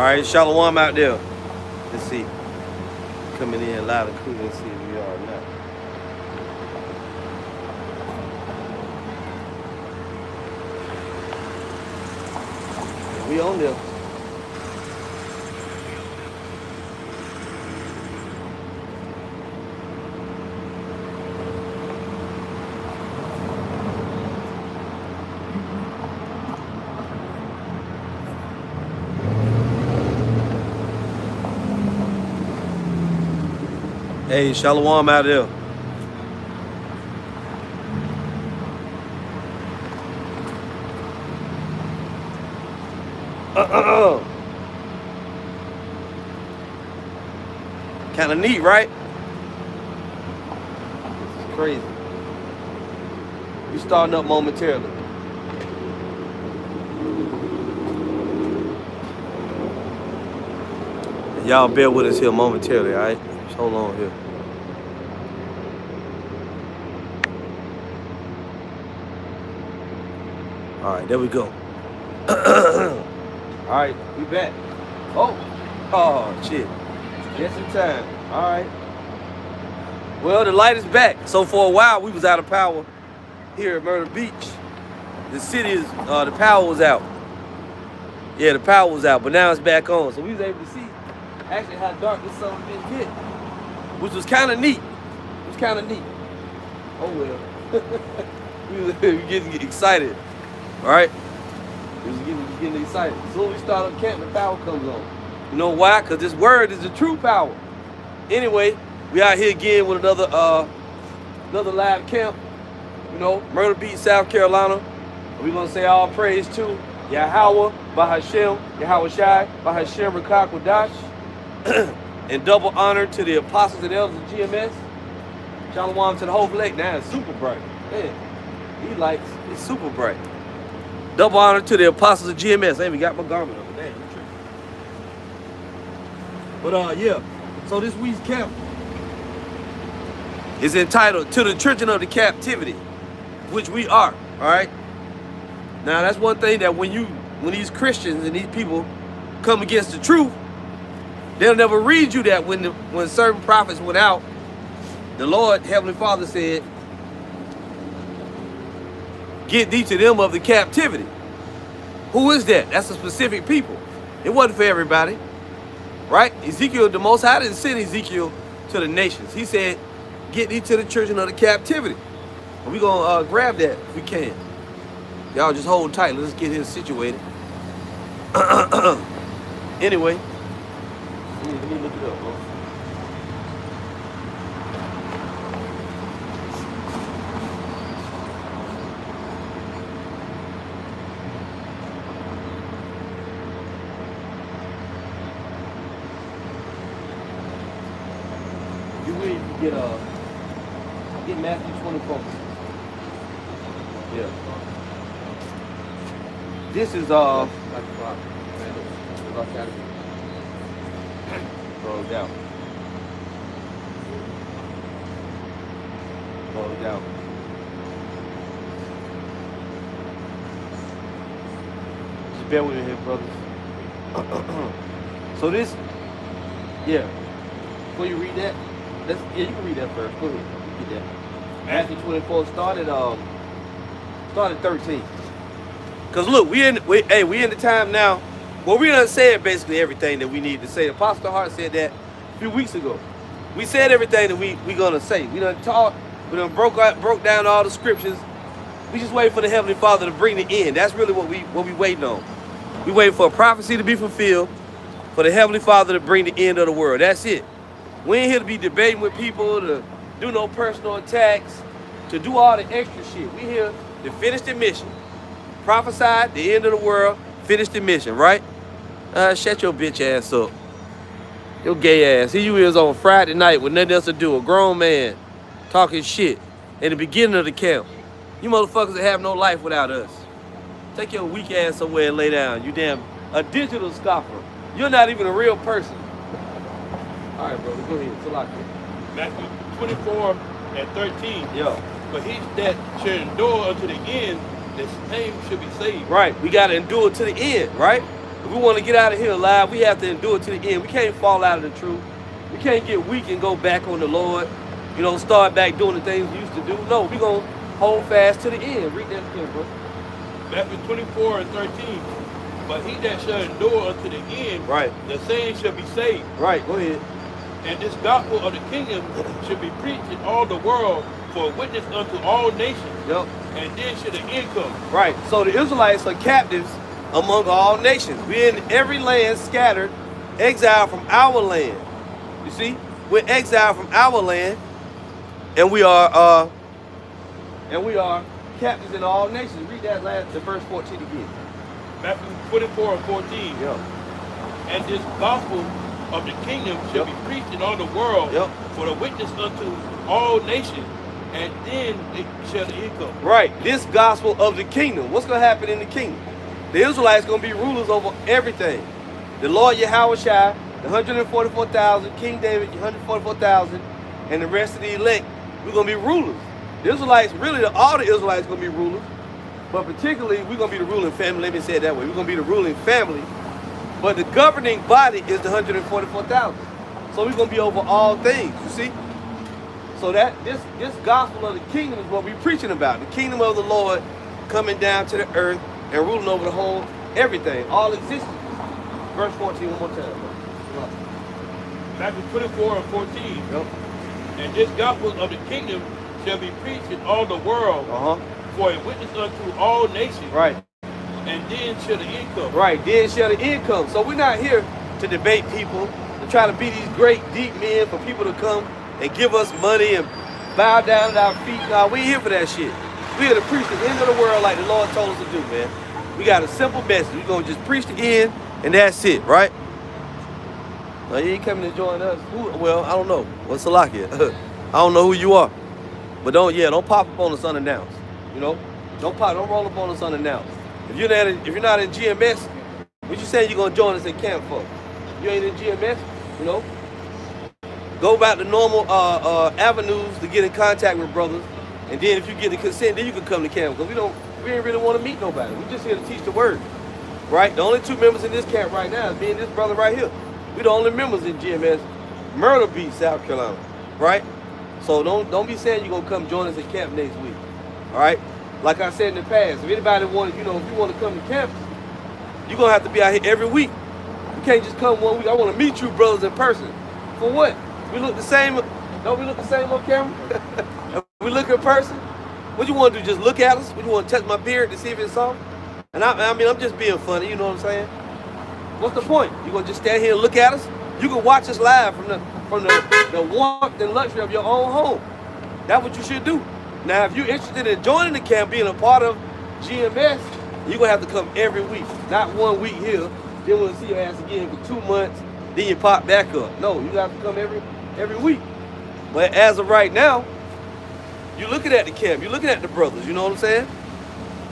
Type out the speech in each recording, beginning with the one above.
right, Shalom out there. Let's see. Coming in loud and clear. Let's see who we are now. We on there. Hey, Shalom out there. Kind of neat, right? This is crazy. We starting up momentarily. Y'all bear with us here momentarily, all right? Just hold on here. All right, there we go. All right, we back. Oh, shit. Just in time. All right. Well, the light is back. So for a while, we was out of power here at Myrtle Beach. The city is, the power was out. Yeah, the power was out, but now it's back on. So we was able to see actually how dark this sun didn't get, which was kind of neat. It was kind of neat. Oh, well. we was getting excited. All right? We was getting excited. As soon as we start up camp, the power comes on. You know why? Because this word is the true power. Anyway, we out here again with another live camp. You know, Myrtle Beach, South Carolina. We're going to say all praise to YAHAWAH, BAHASHAM, YAHAWASHI, BAHASHAM, QADASH. And double honor to the apostles and elders of GMS. Shalom to the whole lake. Now it's super bright. Man, he likes it's super bright. Double honor to the apostles of GMS. I ain't even got my garment on. Damn, I'm tripping. But yeah. So this week's camp is entitled "To the Children of the Captivity," which we are. All right. Now that's one thing that when these Christians and these people come against the truth, they'll never read you that when certain prophets went out, the Lord Heavenly Father said, "Get thee to them of the captivity." Who is that? That's a specific people. It wasn't for everybody, right? Ezekiel, the Most High didn't send Ezekiel to the nations. He said, "Get thee to the children of the captivity." And we're gonna grab that if we can. Y'all just hold tight. Let's get here situated. Anyway, let me look it up, bro. Get Matthew 24. Yeah. This is Go down. Go down. Just bear with me here, brothers. So this, yeah. Before you read that, you can read that first. Go ahead. You get that. Matthew 24 started 13. Cause look, we in the time now. Well, we done said basically everything that we need to say. Apostle Hart said that a few weeks ago. We said everything that we gonna say. We done taught. We done broke down all the scriptures. We just wait for the Heavenly Father to bring the end. That's really what we waiting on. We waiting for a prophecy to be fulfilled, for the Heavenly Father to bring the end of the world. That's it. We ain't here to be debating with people, to do no personal attacks, to do all the extra shit. We here to finish the mission. Prophesy the end of the world, finish the mission, right? Shut your bitch ass up. Your gay ass. Here you is on Friday night with nothing else to do. A grown man talking shit in the beginning of the camp. You motherfuckers that have no life without us. Take your weak ass somewhere and lay down. You damn a digital scoffer. You're not even a real person. All right, brother, go ahead. So like Matthew 24 and 13. Yeah. But he that shall endure unto the end, the same should be saved. Right. We got to endure to the end, right? If we want to get out of here alive, we have to endure to the end. We can't fall out of the truth. We can't get weak and go back on the Lord. You know, start back doing the things we used to do. No, we're going to hold fast to the end. Read that again, bro. Matthew 24 and 13. But he that shall endure unto the end, right, the same shall be saved. Right, go ahead. And this gospel of the kingdom should be preached in all the world for a witness unto all nations. Yep. And then should the end come. Right. So the Israelites are captives among all nations. We're in every land scattered, exiled from our land. You see? We're exiled from our land, and we are captives in all nations. Read that the verse 14 again. Matthew 24 and 14. Yep. And this gospel of the kingdom shall be preached in all the world for the witness unto all nations, and then it shall the end come. Right. This gospel of the kingdom. What's going to happen in the kingdom? The Israelites going to be rulers over everything. The Lord YAHAWASHI, the 144,000, King David, 144,000, and the rest of the elect, we're going to be rulers. The Israelites, really, all the Israelites going to be rulers, but particularly, we're going to be the ruling family. Let me say it that way. We're going to be the ruling family, but the governing body is the 144,000. So we're going to be over all things, you see? So that this gospel of the kingdom is what we're preaching about. The kingdom of the Lord coming down to the earth and ruling over the whole everything, all existence. Verse 14, one more time. Matthew 24 and 14. Yep. And this gospel of the kingdom shall be preached in all the world for a witness unto all nations. Right. And then shall the end come. Right, then shall the end come. So we're not here to debate people, to try to be these great deep men for people to come and give us money and bow down at our feet. No, we ain't here for that shit. We're here to preach the end of the world like the Lord told us to do, man. We got a simple message. We're going to just preach the end, and that's it, right? Now, you ain't coming to join us. Well, I don't know. What's the lock here? I don't know who you are. But don't pop up on us unannounced. You know? Don't roll up on us unannounced. If you're not in GMS, what you saying you're going to join us at camp for? You ain't in GMS, you know? Go about the normal avenues to get in contact with brothers. And then if you get the consent, then you can come to camp. Because we ain't really want to meet nobody. We're just here to teach the word. Right? The only two members in this camp right now is me and this brother right here. We the only members in GMS, Myrtle Beach, South Carolina. Right? So don't be saying you're going to come join us at camp next week. All right? Like I said in the past, if anybody if you want to come to camp, you're going to have to be out here every week. You can't just come 1 week. I want to meet you brothers in person. For what? We look the same. Don't we look the same on camera? We look in person. What you want to do? Just look at us? What you want to touch my beard to see if it's soft? And I mean, I'm just being funny. You know what I'm saying? What's the point? You gonna just stand here and look at us? You can watch us live from the warmth and luxury of your own home. That's what you should do. Now, if you're interested in joining the camp, being a part of GMS, you're gonna have to come every week. Not 1 week here, then we'll see your ass again for 2 months, then you pop back up. No, you have to come every week. But as of right now, you're looking at the camp, you're looking at the brothers, you know what I'm saying?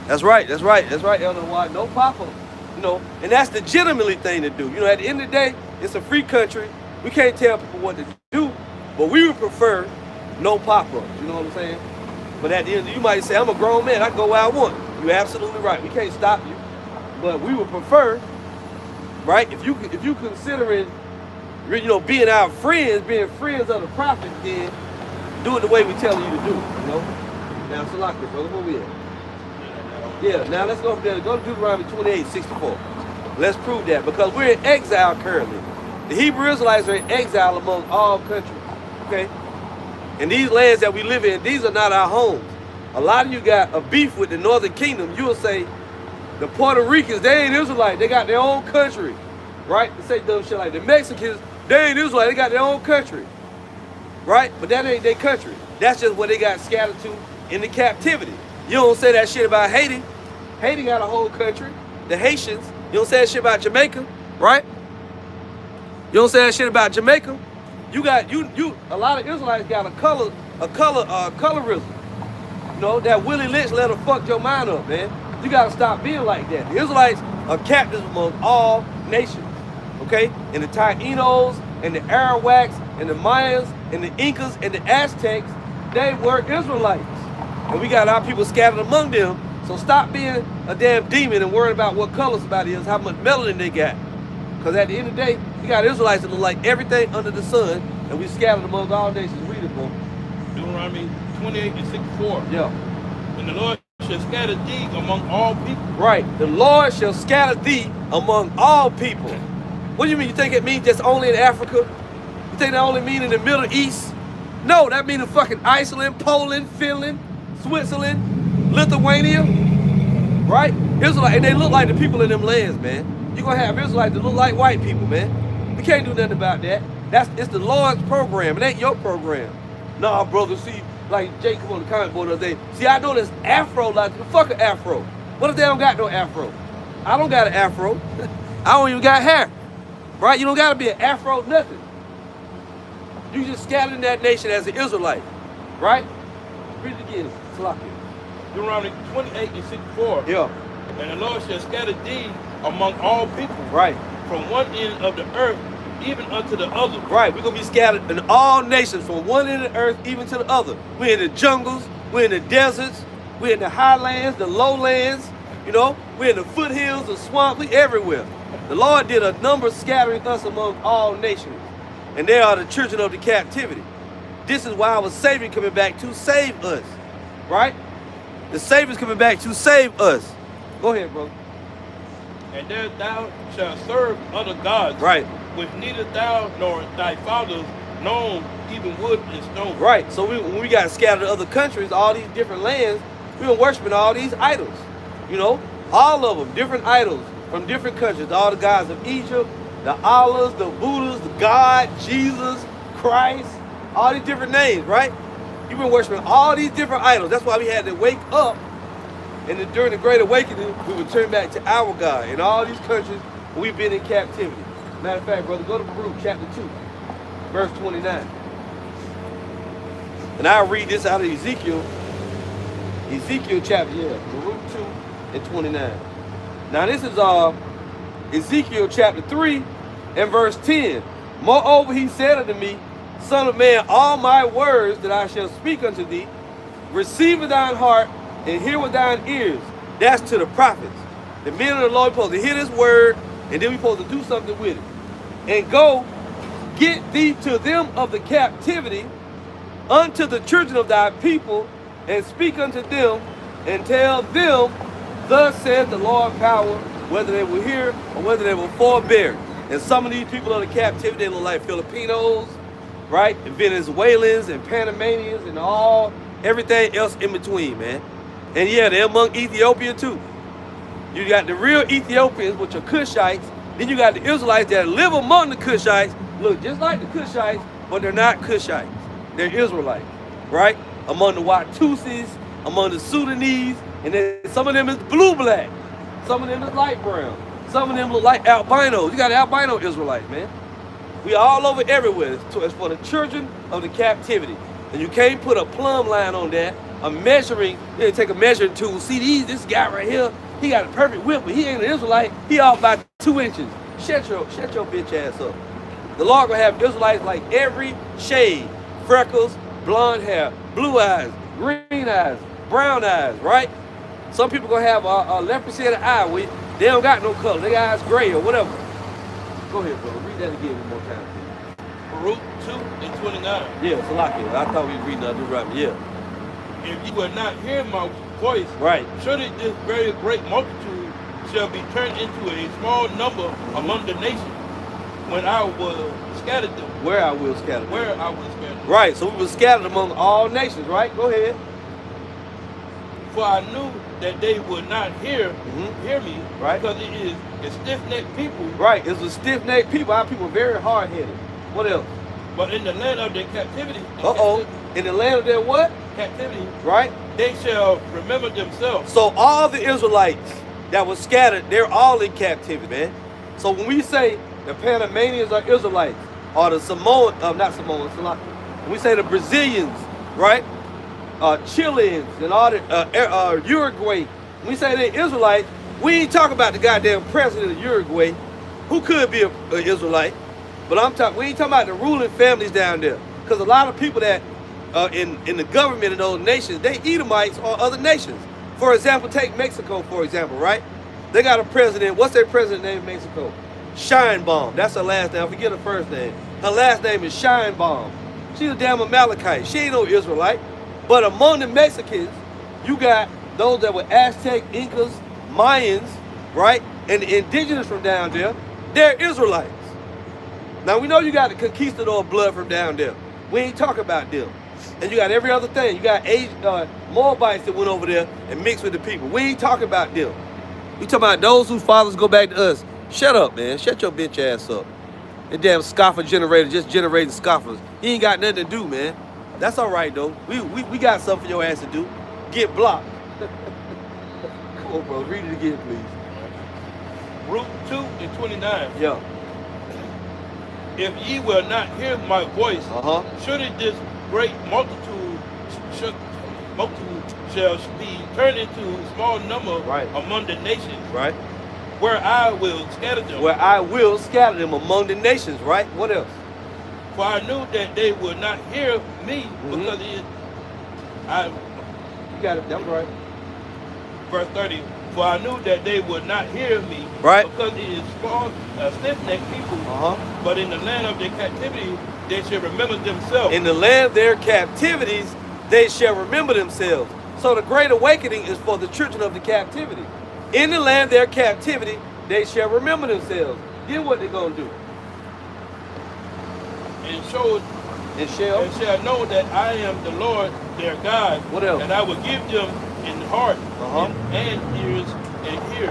That's right, Elder White. No pop-up, you know, and that's the legitimately thing to do. You know, at the end of the day, it's a free country. We can't tell people what to do, but we would prefer no pop-ups, you know what I'm saying? But at the end, you might say, I'm a grown man, I can go where I want. You're absolutely right. We can't stop you. But we would prefer, right, if you considering, you know, being our friends, being friends of the prophet, then do it the way we're telling you to do it, you know? Now, Salaki, brother, where we at? Yeah, now let's go to Deuteronomy 28:64. Let's prove that, because we're in exile currently. The Hebrew Israelites are in exile among all countries, okay? And these lands that we live in, these are not our homes. A lot of you got a beef with the Northern Kingdom. You will say, the Puerto Ricans, they ain't Israelite. They got their own country, right? They say dumb shit like the Mexicans, they ain't Israelite. They got their own country, right? But that ain't their country. That's just where they got scattered to in the captivity. You don't say that shit about Haiti. Haiti got a whole country. The Haitians. You don't say that shit about Jamaica, right? You don't say that shit about Jamaica. You got a lot of Israelites got colorism. You know, that Willie Lynch let her fuck your mind up, man. You gotta stop being like that. The Israelites are captives among all nations. Okay? And the Taínos and the Arawaks and the Mayans and the Incas and the Aztecs, they were Israelites. And we got our people scattered among them. So stop being a damn demon and worrying about what color somebody is, how much melanin they got. Because at the end of the day, we got Israelites that look like everything under the sun, and we scattered among all nations. Read it, bro. Deuteronomy 28 and 64. Yeah. And the Lord shall scatter thee among all people. Right. The Lord shall scatter thee among all people. What do you mean? You think it means just only in Africa? You think that only mean in the Middle East? No, that means in fucking Iceland, Poland, Finland, Switzerland, Lithuania. Right? Israelites, and they look like the people in them lands, man. You're gonna have Israelites that look like white people, man. We can't do nothing about that. It's the Lord's program. It ain't your program. Nah, brother, see, like Jake come on the comment board the other day. See, I know this afro, like the fuck an afro. What if they don't got no afro? I don't got an afro. I don't even got hair. Right? You don't gotta be an afro, nothing. You just scattered in that nation as an Israelite. Right? Read it again. Sloppy. Deuteronomy 28 and 64. Yeah. And the Lord shall scatter thee among all people. Right. From one end of the earth even unto the other. Right. We're going to be scattered in all nations from one end of the earth even to the other. We're in the jungles. We're in the deserts. We're in the highlands, the lowlands. You know, we're in the foothills, the swamp. We everywhere. The Lord did a number scattering us among all nations. And they are the children of the captivity. This is why our Savior coming back to save us. Right? The Savior's coming back to save us. Go ahead, bro. And there thou shalt serve other gods, right, which neither thou nor thy fathers known, even wood and stone. Right. So when we got scattered to other countries, all these different lands, we were worshiping all these idols. You know, all of them, different idols from different countries. All the gods of Egypt, the Allahs, the Buddhas, the God, Jesus, Christ, all these different names, right? You've been worshiping all these different idols. That's why we had to wake up. And then during the Great Awakening, we would turn back to our God. In all these countries, we've been in captivity. Matter of fact, brother, go to Baruch chapter 2, verse 29. And I'll read this out of Ezekiel. Ezekiel chapter, Baruch 2 and 29. Now this is Ezekiel chapter 3 and verse 10. Moreover, he said unto me, Son of man, all my words that I shall speak unto thee, receive in thine heart, and hear with thine ears. That's to the prophets. The men of the Lord are supposed to hear this word, and then we're supposed to do something with it. And go, get thee to them of the captivity, unto the children of thy people, and speak unto them, and tell them, thus saith the Lord power, whether they will hear or whether they will forbear. And some of these people of the captivity, they look like Filipinos, right? And Venezuelans and Panamanians and everything else in between, man. And yeah, they're among Ethiopia too. You got the real Ethiopians, which are Cushites. Then you got the Israelites that live among the Cushites, look just like the Cushites, but they're not Cushites. They're Israelites, right? Among the Watusis, among the Sudanese, and then some of them is blue-black. Some of them is light brown. Some of them look like albinos. You got albino Israelites, man. We all over everywhere. It's for the children of the captivity. And you can't put a plumb line on that. A measuring, you take a measuring tool. See this guy right here, he got a perfect whip, but he ain't an Israelite. He off by 2 inches. Shut your bitch ass up. The Lord gonna have Israelites like every shade. Freckles, blonde hair, blue eyes, green eyes, brown eyes, right? Some people gonna have a leprosy of the eye where they don't got no color. Their eyes gray or whatever. Go ahead, brother. Read that again one more time. Baruch 2 and 29. Yeah, Salakia. I thought we were reading Deuteronomy. Yeah. If you will not hear my voice, right, surely this very great multitude shall be turned into a small number among the nations, when I will scatter them. Where I will scatter them. Where I will scatter them. Right, so we were scattered among all nations, right? Go ahead. For I knew that they would not hear me, right? Because it is a stiff-necked people. Right, it's a stiff-necked people. Our people are very hard-headed. What else? But in the land of their captivity. In the land of their what? Captivity. Right? They shall remember themselves. So all the Israelites that were scattered, they're all in captivity, man. So when we say the Panamanians are Israelites, or the Samoans, not Samoans, when we say the Brazilians, right? Chileans and all the Uruguay, when we say they're Israelites, we ain't talking about the goddamn president of Uruguay, who could be an Israelite. But we ain't talking about the ruling families down there. Because a lot of people that in the government in those nations, they Edomites or other nations. For example, take Mexico, for example, right? They got a president. What's their president name in Mexico? Scheinbaum. That's her last name. I forget her first name. Her last name is Scheinbaum. She's a damn Amalekite. She ain't no Israelite. But among the Mexicans, you got those that were Aztec, Incas, Mayans, right? And the indigenous from down there, they're Israelites. Now, we know you got the conquistador blood from down there. We ain't talking about them. And you got every other thing. You got Moabites that went over there and mixed with the people. We ain't talking about them. We talking about those whose fathers go back to us. Shut up, man. Shut your bitch ass up. That damn scoffer generator just generating scoffers. He ain't got nothing to do, man. That's all right, though. We got something for your ass to do. Get blocked. Come on, bro. Read it again, please. Ruth 2 and 29. Yeah. If ye will not hear my voice, surely this great multitude shall be turned into small number among the nations. Right. Where I will scatter them. Where I will scatter them among the nations, right? What else? For I knew that they would not hear me because you got it, that was right. Verse 30. For I knew that they would not hear me, because it is small, stiff-necked people. But in the land of their captivity, they shall remember themselves. In the land of their captivities, they shall remember themselves. So the Great Awakening is for the children of the captivity. In the land of their captivity, they shall remember themselves. Then what they gonna do? And shall know that I am the Lord their God. What else? And I will give them in heart and ears and hear.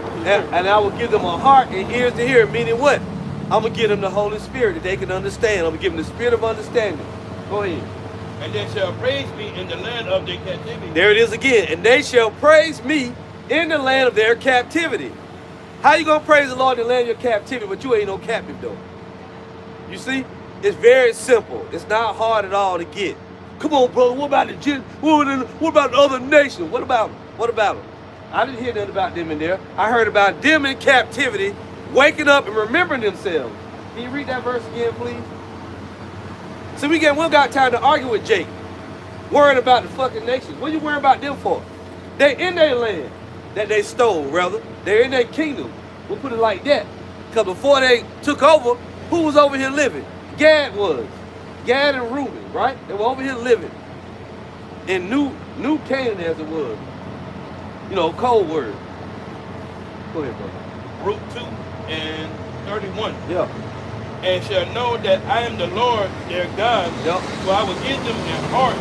And I will give them a heart and ears to hear. Meaning what? I'm gonna give them the Holy Spirit that they can understand. I'm gonna give them the spirit of understanding. Go ahead. And they shall praise me in the land of their captivity. There it is again. And they shall praise me in the land of their captivity. How you gonna praise the Lord in the land of your captivity, but you ain't no captive though? You see? It's very simple. It's not hard at all to get. Come on, brother. What about what about the other nations? What about them? What about them? I didn't hear nothing about them in there. I heard about them in captivity, waking up and remembering themselves. Can you read that verse again, please? So we got time to argue with Jake. Worrying about the fucking nations. What are you worrying about them for? They in their land that they stole, rather. They're in their kingdom. We'll put it like that. Because before they took over, who was over here living? Gad was. Gad and Reuben, right? They were over here living in New Canaan, as it was. You know, cold word. Go ahead, bro. Ruth 2 and 31. Yeah. And shall know that I am the Lord their God. Yep. For I will give them a heart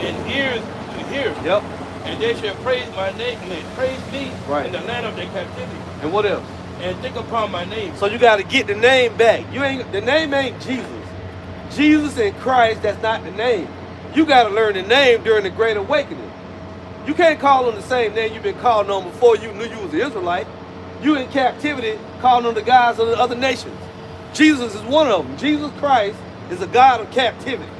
and ears to hear. Yep. And they shall praise my name and praise me in the land of their captivity. And what else? And think upon my name. So you got to get the name back. The name ain't Jesus. Jesus and Christ, that's not the name. You got to learn the name during the Great Awakening. You can't call on the same name you've been calling on before you knew you was an Israelite. You in captivity calling on the gods of the other nations. Jesus is one of them. Jesus Christ is a God of captivity.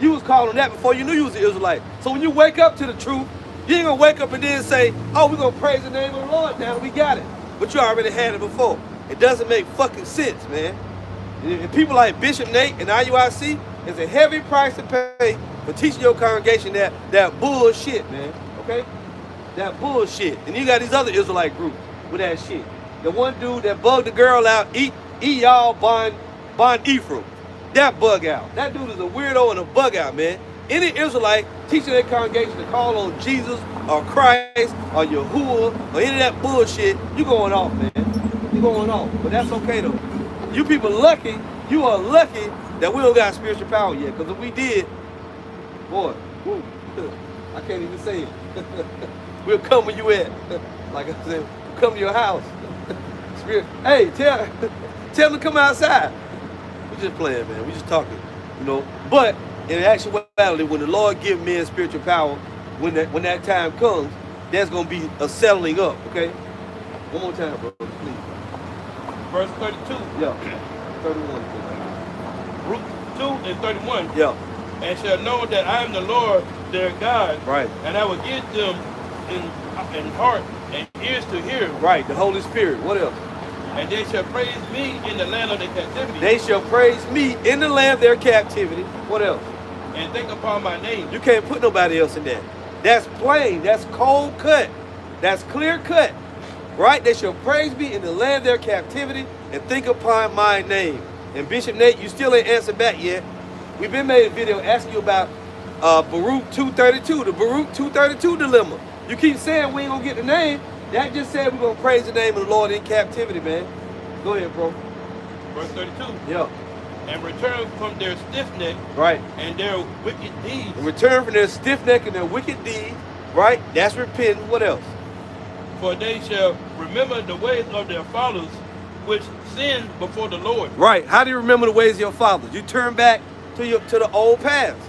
You was calling on that before you knew you was an Israelite. So when you wake up to the truth, you ain't going to wake up and then say, oh, we're going to praise the name of the Lord now. We got it. But you already had it before. It doesn't make fucking sense, man. And people like Bishop Nate and IUIC, it's a heavy price to pay for teaching your congregation that bullshit, man. Okay? That bullshit. And you got these other Israelite groups with that shit. The one dude that bugged the girl out, y'all Bon Ephraim. That bug out. That dude is a weirdo and a bug out, man. Any Israelite teaching their congregation to call on Jesus or Christ or Yahuwah or any of that bullshit, you going off, man. You going off. But that's okay, though. You people lucky, you are lucky that we don't got spiritual power yet. Because if we did, boy, woo, I can't even say it. We'll come where you at. Like I said, we'll come to your house. Hey, tell them to come outside. We just playing, man. We just talking, you know. But in actuality, when the Lord gives men spiritual power, when that time comes, there's gonna be a settling up. Okay. One more time, bro, please. Verse 32. Yeah. 31. Ruth 2 and 31. Yeah. And shall know that I am the Lord their God. Right. And I will give them in heart and ears to hear. Right. The Holy Spirit. What else? And they shall praise me in the land of their captivity. They shall praise me in the land of their captivity. What else? And think upon my name. You can't put nobody else in that. That's plain. That's cold cut. That's clear cut. Right? They shall praise me in the land of their captivity and think upon my name. And Bishop Nate, you still ain't answered back yet. We've been made a video asking you about Baruch 232, the Baruch 232 dilemma. You keep saying we ain't gonna get the name. That just said we're gonna praise the name of the Lord in captivity, man. Go ahead, bro. Verse 32. Yeah. And return from their stiff neck, right, and their wicked deeds. And return from their stiff neck and their wicked deeds, right? That's repenting. What else? For they shall remember the ways of their fathers, which sinned before the Lord. Right. How do you remember the ways of your fathers? You turn back to the old paths.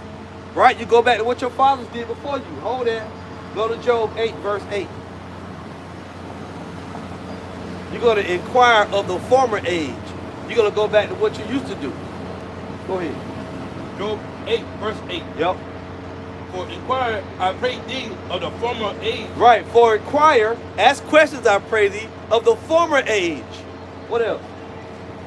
Right? You go back to what your fathers did before you. Hold that. Go to Job 8, verse 8. You're going to inquire of the former age. You're going to go back to what you used to do. Go ahead. Job 8, verse 8. Yep. For inquire, I pray thee, of the former age. Right. For inquire, ask questions, I pray thee, of the former age. What else?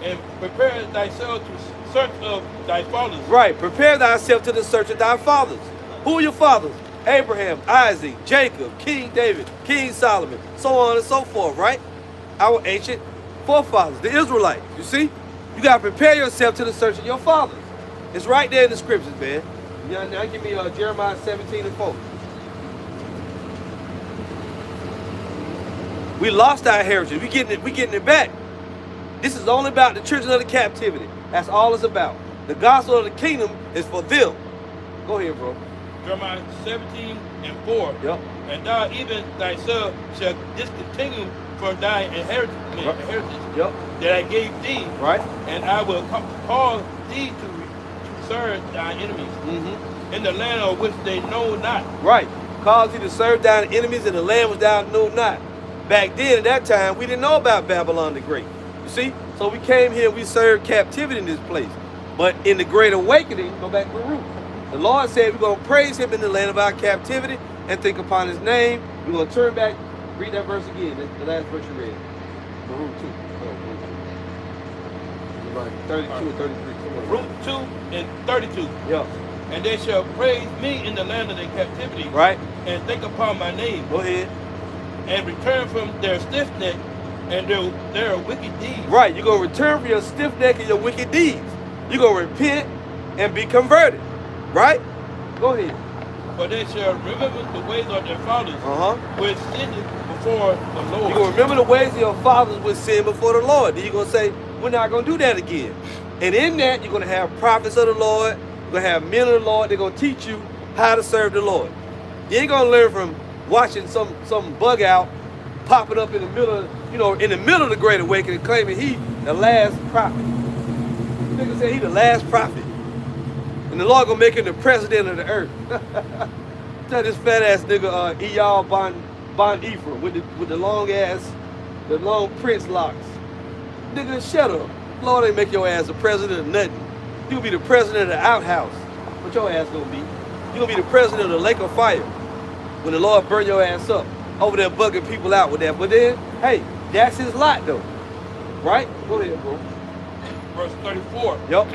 And prepare thyself to search of thy fathers. Right. Prepare thyself to the search of thy fathers. Who are your fathers? Abraham, Isaac, Jacob, King David, King Solomon, so on and so forth, right? Our ancient forefathers, the Israelites. You see? You got to prepare yourself to the search of your fathers. It's right there in the scriptures, man. Now give me Jeremiah 17 and 4. We lost our heritage. We getting it back. This is only about the children of the captivity. That's all it's about. The gospel of the kingdom is for them. Go ahead, bro. Jeremiah 17 and 4. Yep. And thou even thyself shall discontinue from thy inheritance, yep, that I gave thee. Right. And I will cause thee to serve thy enemies in the land of which they know not. Right. Cause thee to serve thine enemies in the land which thou know not. Back then, at that time, we didn't know about Babylon the Great. You see? So we came here, we served captivity in this place. But in the Great Awakening, go back to the root. The Lord said we're going to praise him in the land of our captivity and think upon his name. We're going to turn back, read that verse again. That's the last verse you read. Baruch 2. Right. 32 and 33. Baruch 2 and 32. Yeah. And they shall praise me in the land of their captivity. Right. And think upon my name. Go ahead. And return from their stiff neck and their wicked deeds. Right. You're going to return from your stiff neck and your wicked deeds. You're going to repent and be converted. Right? Go ahead. For they shall remember the ways of their fathers, which sinned before the Lord. You're going to remember the ways of your fathers which sinned before the Lord. Then you're going to say, we're not going to do that again. And in that, you're going to have prophets of the Lord. You're going to have men of the Lord. They're going to teach you how to serve the Lord. You ain't going to learn from watching some bug out popping up in the middle of, in the middle of the Great Awakening, claiming he the last prophet. Nigga say he the last prophet. And the Lord gonna make him the president of the earth. Tell this fat ass nigga Eyal Bon Ephraim with the long prince locks. Nigga, shut up. Lord ain't make your ass a president of nothing. You'll be the president of the outhouse. What your ass gonna be? You gonna be the president of the lake of fire when the Lord burn your ass up over there bugging people out with that. But then, hey, that's his lot though, right? Go ahead, bro. Verse 34. Yep.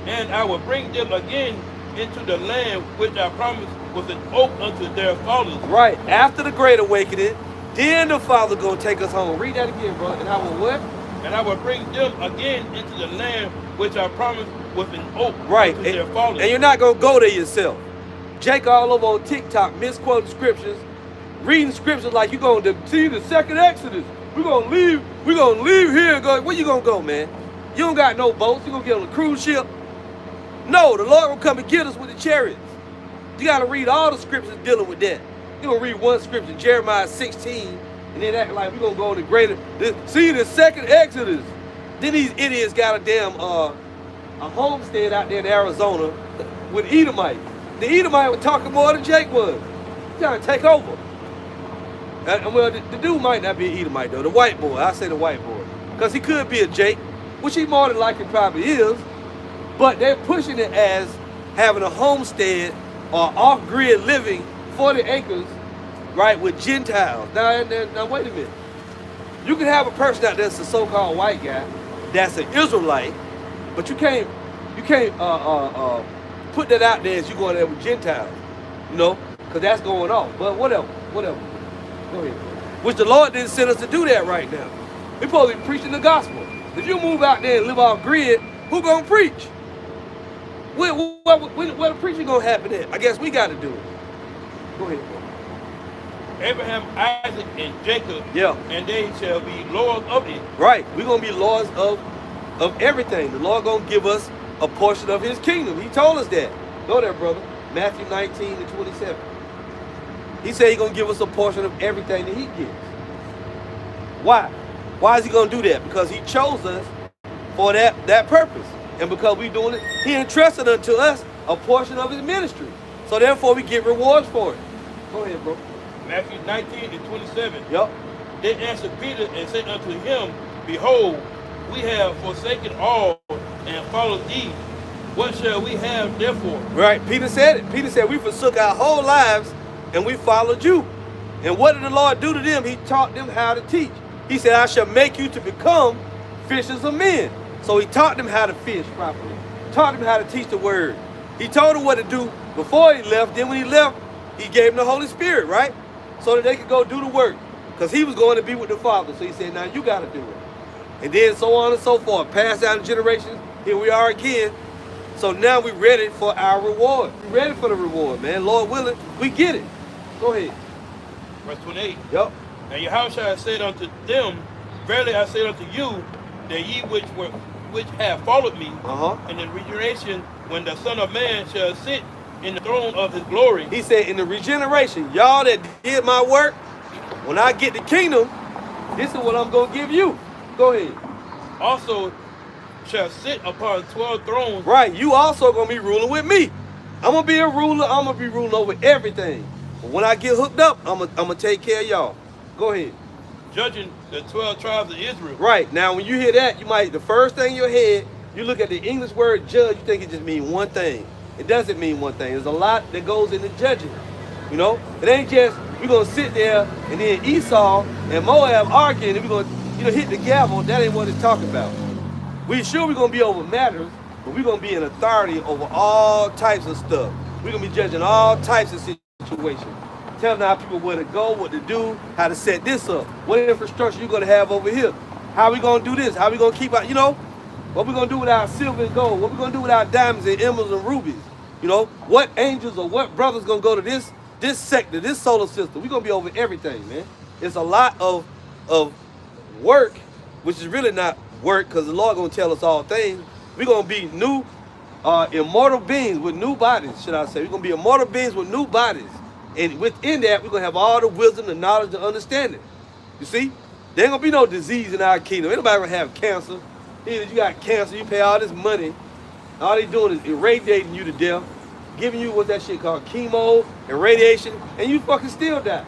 And I will bring them again into the land which I promised was an oath unto their fathers. Right. After the Great Awakening, then the Father gonna take us home. Read that again, bro. And I will what? And I will bring them again into the land which I promised was an oath unto their fathers. And you're not gonna go there yourself. Jake all over on TikTok, misquoting scriptures, reading scriptures like you're gonna see the second Exodus. We're gonna leave here and go. Where you gonna go, man? You don't got no boats. You gonna get on a cruise ship? No, the Lord will come and get us with the chariots. You got to read all the scriptures dealing with that. You're going to read one scripture, Jeremiah 16, and then act like we're going to go to see the second Exodus. Then these idiots got a damn a homestead out there in Arizona with Edomites. The Edomite was talking more than Jake was. He's trying to take over. Well, the dude might not be an Edomite, though. The white boy. I say the white boy. Because he could be a Jake, which he more than likely probably is. But they're pushing it as having a homestead or off-grid living, 40 acres, right, with Gentiles. Now wait a minute. You can have a person out there that's a so-called white guy, that's an Israelite, but you can't put that out there as you going there with Gentiles, because that's going on. But whatever. Go ahead. Which the Lord didn't send us to do that right now. We're supposed to be preaching the gospel. If you move out there and live off grid, who gonna preach? Where the preaching gonna happen at? I guess we got to do it. Go ahead. Abraham, Isaac, and Jacob. Yeah. And they shall be lords of it. Right. We're gonna be lords of everything. The Lord gonna give us a portion of His kingdom. He told us that. Go there, brother. Matthew 19:27. He said He's gonna give us a portion of everything that He gives. Why? Why is He gonna do that? Because He chose us for that purpose. And because we're doing it, He entrusted unto us a portion of His ministry. So therefore we get rewards for it. Go ahead, bro. Matthew 19:27. Yep. They answered Peter and said unto him, Behold, we have forsaken all and followed thee. What shall we have therefore? Right. Peter said it. Peter said we forsook our whole lives and we followed you. And what did the Lord do to them? He taught them how to teach. He said, I shall make you to become fishers of men. So He taught them how to fish properly. Taught them how to teach the word. He told them what to do before He left. Then when He left, He gave them the Holy Spirit, right? So that they could go do the work. Because He was going to be with the Father. So He said, now you got to do it. And then so on and so forth. Passed down the generations. Here we are again. So now we're ready for our reward. We're ready for the reward, man. Lord willing, we get it. Go ahead. Verse 28. Yep. And YAHAWASHI said unto them, Verily I say unto you, that ye which have followed me, in the regeneration, when the Son of Man shall sit in the throne of His glory. He said, in the regeneration, y'all that did my work, when I get the kingdom, this is what I'm going to give you. Go ahead. Also shall sit upon 12 thrones. Right, you also going to be ruling with me. I'm going to be a ruler. I'm going to be ruling over everything. But when I get hooked up, I'm going to take care of y'all. Go ahead. Judging the 12 tribes of Israel. Right, now when you hear that, you might, the first thing in your head, you look at the English word judge, you think it just means one thing. It doesn't mean one thing. There's a lot that goes into judging. You know, it ain't just we're gonna sit there and then Esau and Moab arguing and we're gonna, hit the gavel. That ain't what it's talking about. We sure we're gonna be over matters, but we're gonna be in authority over all types of stuff. We're gonna be judging all types of situations, telling our people where to go, what to do, how to set this up, what infrastructure you're gonna have over here, how we gonna do this, how we gonna keep out, what we gonna do with our silver and gold, what we gonna do with our diamonds and emeralds and rubies. What angels or what brothers gonna go to this sector, this solar system. We're gonna be over everything, man. It's a lot of work, which is really not work, because the Lord gonna tell us all things. We're gonna be new, immortal beings with new bodies, should I say. We're gonna be immortal beings with new bodies. And within that, we're gonna have all the wisdom, the knowledge, the understanding. You see? There ain't gonna be no disease in our kingdom. Ain't nobody gonna have cancer. Either you got cancer, you pay all this money. All they doing is irradiating you to death, giving you what's that shit called chemo and radiation, and you fucking still die.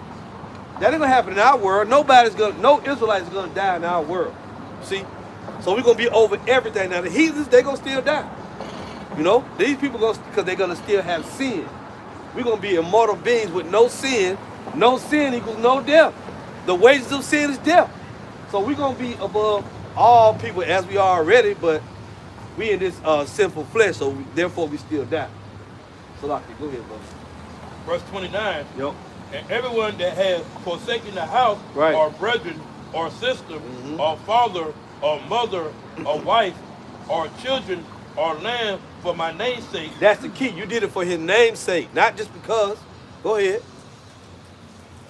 That ain't gonna happen in our world. No Israelites is gonna die in our world. See? So we're gonna be over everything. Now the heathens, they gonna still die. These people because they're gonna still have sin. We're gonna be immortal beings with no sin. No sin equals no death. The wages of sin is death. So we're gonna be above all people as we are already, but we in this sinful flesh, so therefore we still die. So, Lockie, go ahead, brother. Verse 29. Yep. And everyone that has forsaken the house, right, or brethren, or sister, or father, or mother, or wife, or children, or land for my name's sake. That's the key. You did it for His name's sake, not just because. Go ahead.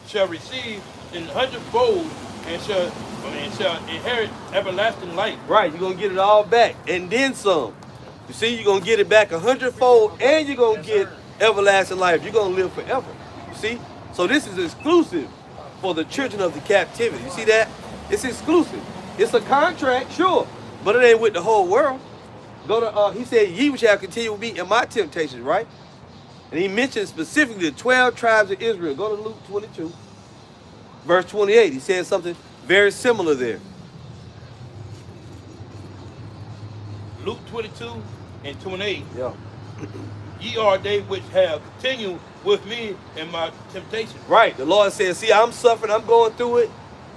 Shall receive in hundredfold and shall inherit everlasting life. Right, you're going to get it all back, and then some. You see, you're going to get it back 100-fold, and you're going to get everlasting life. You're going to live forever. You see? So this is exclusive for the children of the captivity. You see that? It's exclusive. It's a contract, sure, but it ain't with the whole world. Go to, he said, ye which have continued with me in my temptations, right? And he mentioned specifically the 12 tribes of Israel. Go to Luke 22, verse 28. He said something very similar there. Luke 22 and 28. Yeah. Ye are they which have continued with me in my temptation. Right. The Lord says, see, I'm suffering. I'm going through it.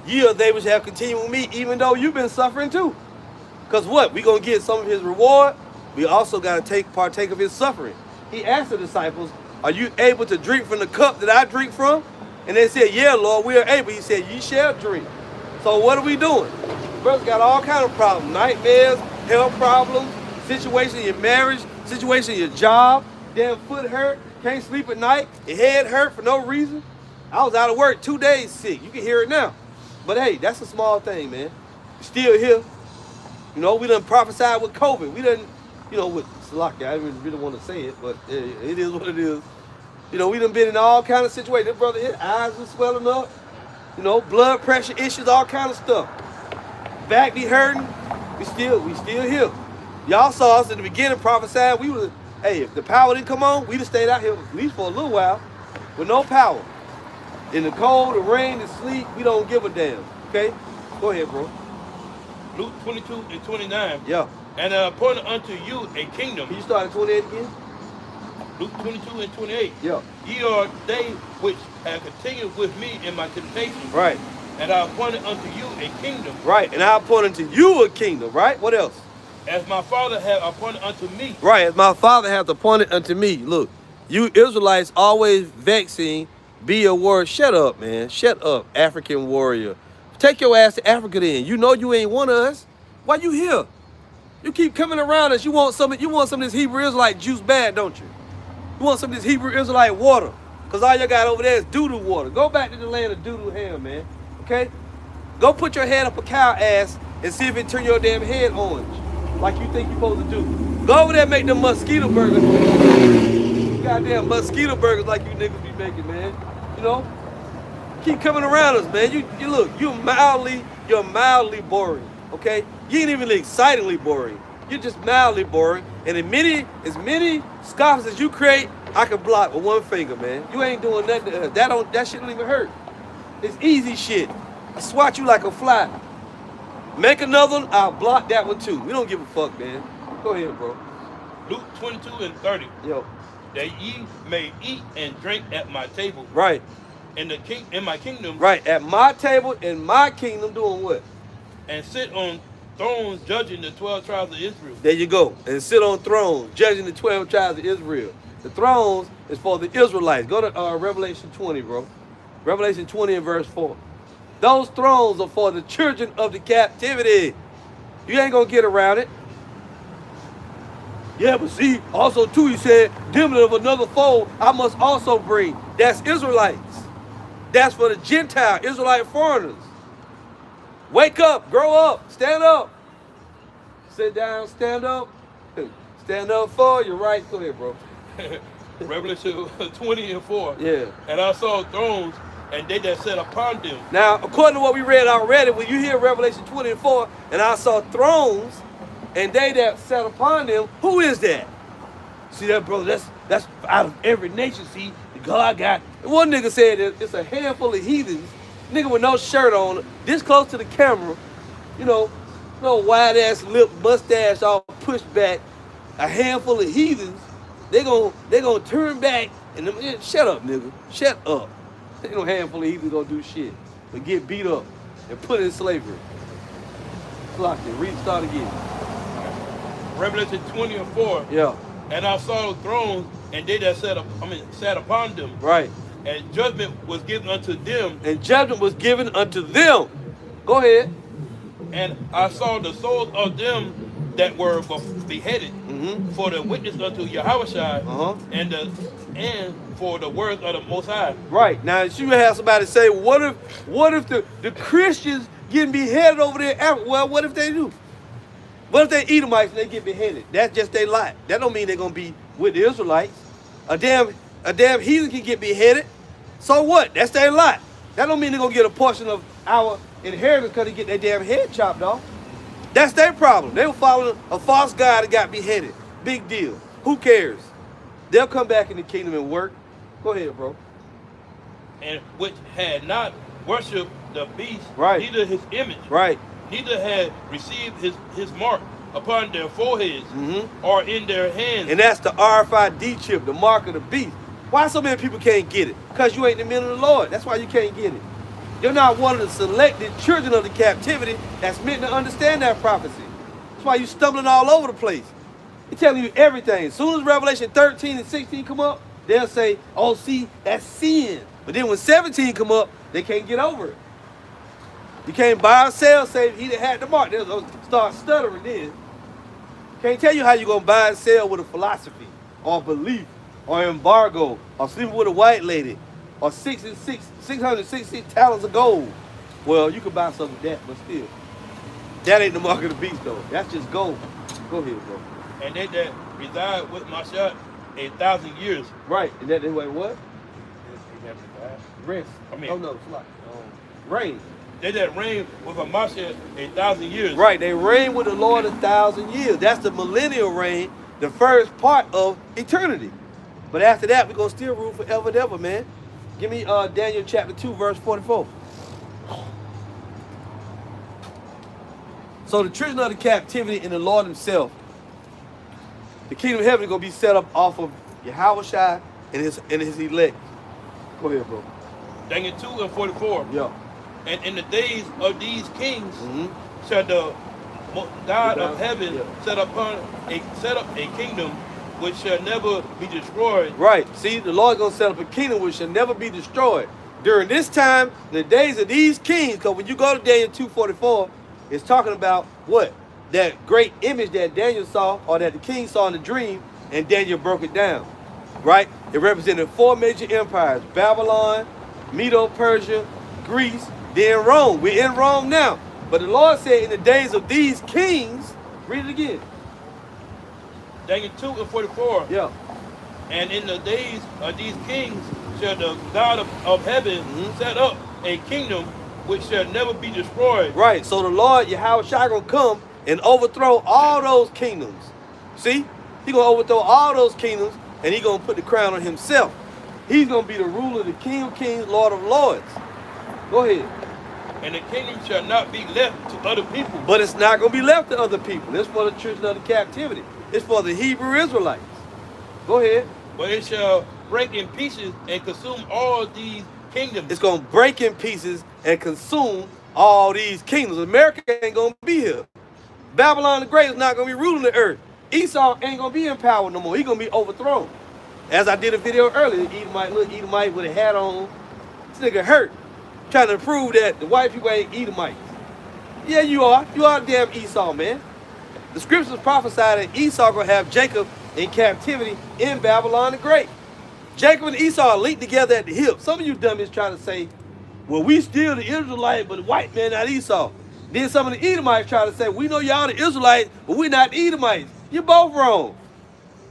Ye are they which have continued with me, even though you've been suffering too. Because what? We're going to get some of His reward. We also got to partake of His suffering. He asked the disciples, are you able to drink from the cup that I drink from? And they said, yeah, Lord, we are able. He said, ye shall drink. So what are we doing? Brothers got all kind of problems. Nightmares, health problems, situation in your marriage, situation in your job, damn foot hurt, can't sleep at night, your head hurt for no reason. I was out of work 2 days sick. You can hear it now. But hey, that's a small thing, man. Still here. You know, we done prophesied with COVID. We done, you know, with Salaki, I didn't really want to say it, but it is what it is. You know, we done been in all kind of situations. This brother, his eyes were swelling up. You know, blood pressure issues, all kind of stuff. Back be hurting. We still here. Y'all saw us in the beginning prophesying. We was, hey, if the power didn't come on, we'd have stayed out here at least for a little while with no power. In the cold, the rain, the sleet, we don't give a damn. Okay? Go ahead, bro. Luke 22 and 29. Yeah. And appointed unto you a kingdom. Can you start at 28 again? Luke 22 and 28. Yeah. Ye are they which have continued with me in my temptation. Right. And I appointed unto you a kingdom. Right. And I appointed unto you a kingdom. Right. What else? As my Father hath appointed unto me. Right. As my Father hath appointed unto me. Look, you Israelites always vexing, be a warrior. Shut up, man. Shut up, African warrior. Take your ass to Africa then. You know you ain't one of us. Why you here? You keep coming around us. You want some of this Hebrew Israelite juice bad, don't you? You want some of this Hebrew Israelite water. Because all you got over there is doo-doo water. Go back to the land of doo-doo ham, man. Okay? Go put your head up a cow ass and see if it turn your damn head orange. Like you think you're supposed to do. Go over there and make them mosquito burgers. Goddamn mosquito burgers like you niggas be making, man. You know? Keep coming around us, man. You look, you're mildly boring. Okay? You ain't even excitingly boring. You're just mildly boring. And as many scoffs as you create, I can block with one finger, man. You ain't doing nothing. That shit don't even hurt. It's easy shit. I swat you like a fly. Make another one, I'll block that one too. We don't give a fuck, man. Go ahead, bro. Luke 22 and 30. Yo. That ye may eat and drink at my table. Right. In my kingdom. Right. At my table, in my kingdom, doing what? And sit on thrones judging the 12 tribes of Israel. There you go. And sit on thrones judging the 12 tribes of Israel. The thrones is for the Israelites. Go to Revelation 20, bro. Revelation 20 and verse 4. Those thrones are for the children of the captivity. You ain't going to get around it. Yeah, but see, also too, he said, them of another fold I must also bring. That's Israelites. That's for the Gentile, Israelite foreigners. Wake up, grow up, stand up. Sit down, stand up. Stand up for your right. Go ahead, bro. Revelation 20 and 4. Yeah. And I saw thrones, and they that sat upon them. Now, according to what we read already, when you hear Revelation 20 and 4, and I saw thrones, and they that sat upon them, who is that? See that, brother? That's out of every nation. See, God got. One nigga said it's a handful of heathens. Nigga with no shirt on, this close to the camera, you know, no wide ass lip, mustache all pushed back. A handful of heathens. They gonna turn back and shut up, nigga. Shut up. Ain't no handful of heathens gonna do shit but get beat up and put in slavery. Lock it. Read. Start again. Revelation 20 and 4. Yeah. And I saw thrones, and they that sat upon them. Right. And judgment was given unto them. And judgment was given unto them. Go ahead. And I saw the souls of them that were beheaded for the witness unto YAHAWASHI and for the words of the Most High. Right. Now, you have somebody say, what if the Christians getting beheaded over there? Well, what if they do? What if they Edomites and they get beheaded? That's just their lot. That don't mean they're going to be with the Israelites. A damn heathen can get beheaded. So what? That's their lot. That don't mean they're going to get a portion of our inheritance because they get their damn head chopped off. That's their problem. They were following a false god that got beheaded. Big deal. Who cares? They'll come back in the kingdom and work. Go ahead, bro. And which had not worshipped the beast, right, neither his image, right, neither had received his mark upon their foreheads or in their hands. And that's the RFID chip, the mark of the beast. Why so many people can't get it? Because you ain't the men of the Lord. That's why you can't get it. You're not one of the selected children of the captivity that's meant to understand that prophecy. That's why you're stumbling all over the place. He's telling you everything. As soon as Revelation 13 and 16 come up, they'll say, oh, see, that's sin. But then when 17 come up, they can't get over it. You can't buy or sell, say he done had the mark. They'll start stuttering then. Can't tell you how you're going to buy and sell with a philosophy or belief or embargo or sleeping with a white lady or 666 talents of gold. Well, you can buy some of that, but still. That ain't the mark of the beast, though. That's just gold. Go ahead, bro. And they that reside with Mashiach 1,000 years. Right. And that they wait, what? Rest. I mean, oh, no, it's like rain. They that reign with a Mashiach 1,000 years. Right. They reign with the Lord 1,000 years. That's the millennial reign, the first part of eternity. But after that, we're going to still rule forever and ever, man. Give me Daniel chapter 2, verse 44. So the children of the captivity and the Lord himself, the kingdom of heaven is going to be set up off of YAHAWASHI and his elect. Go ahead, bro. Daniel 2 and 44. Yeah. And in the days of these kings shall the God of heaven set up a kingdom which shall never be destroyed. Right. See, the Lord is going to set up a kingdom which shall never be destroyed. During this time, the days of these kings, because when you go to Daniel 2:44, it's talking about what? That great image that Daniel saw, or that the king saw in the dream, and Daniel broke it down. Right? It represented 4 major empires: Babylon, Medo-Persia, Greece, then Rome. We're in Rome now. But the Lord said in the days of these kings, read it again. Daniel 2 and 44. Yeah. And in the days of these kings shall the God of heaven set up a kingdom which shall never be destroyed. Right. So the Lord, YAHAWASHI, going to come and overthrow all those kingdoms. See? He's going to overthrow all those kingdoms, and he's going to put the crown on himself. He's going to be the ruler, the King of kings, Lord of lords. Go ahead. And the kingdom shall not be left to other people. But it's not going to be left to other people. It's for the children of the captivity. It's for the Hebrew Israelites. Go ahead. But it shall break in pieces and consume all these kingdoms. It's going to break in pieces and consume all these kingdoms. America ain't going to be here. Babylon the Great is not going to be ruling the earth. Esau ain't going to be in power no more. He's going to be overthrown. As I did a video earlier, Edomite with a hat on. This nigga hurt. Trying to prove that the white people ain't Edomites. Yeah, you are. You are damn Esau, man. The scriptures prophesy that Esau going to have Jacob in captivity in Babylon the Great. Jacob and Esau are linked together at the hip. Some of you dummies trying to say, well, we still the Israelites, but the white man not Esau. Then some of the Edomites try to say, we know y'all the Israelites, but we're not the Edomites. You're both wrong.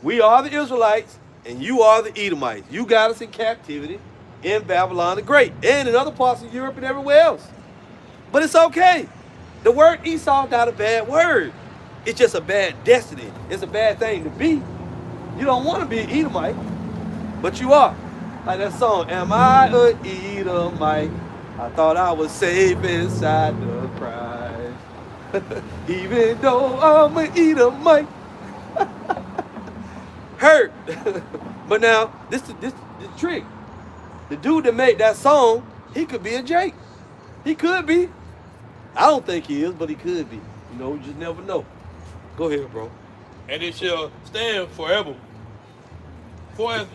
We are the Israelites, and you are the Edomites. You got us in captivity in Babylon the Great, and in other parts of Europe and everywhere else. But it's okay. The word Esau is not a bad word. It's just a bad destiny. It's a bad thing to be. You don't want to be an Edomite, but you are. Like that song, am I an Edomite? I thought I was safe inside the Christ. Even though I'm an Edomite. Hurt. But now, this the trick. The dude that made that song, he could be a Jake. He could be. I don't think he is, but he could be. You know, you just never know. Go ahead, bro. And it shall stand forever. For as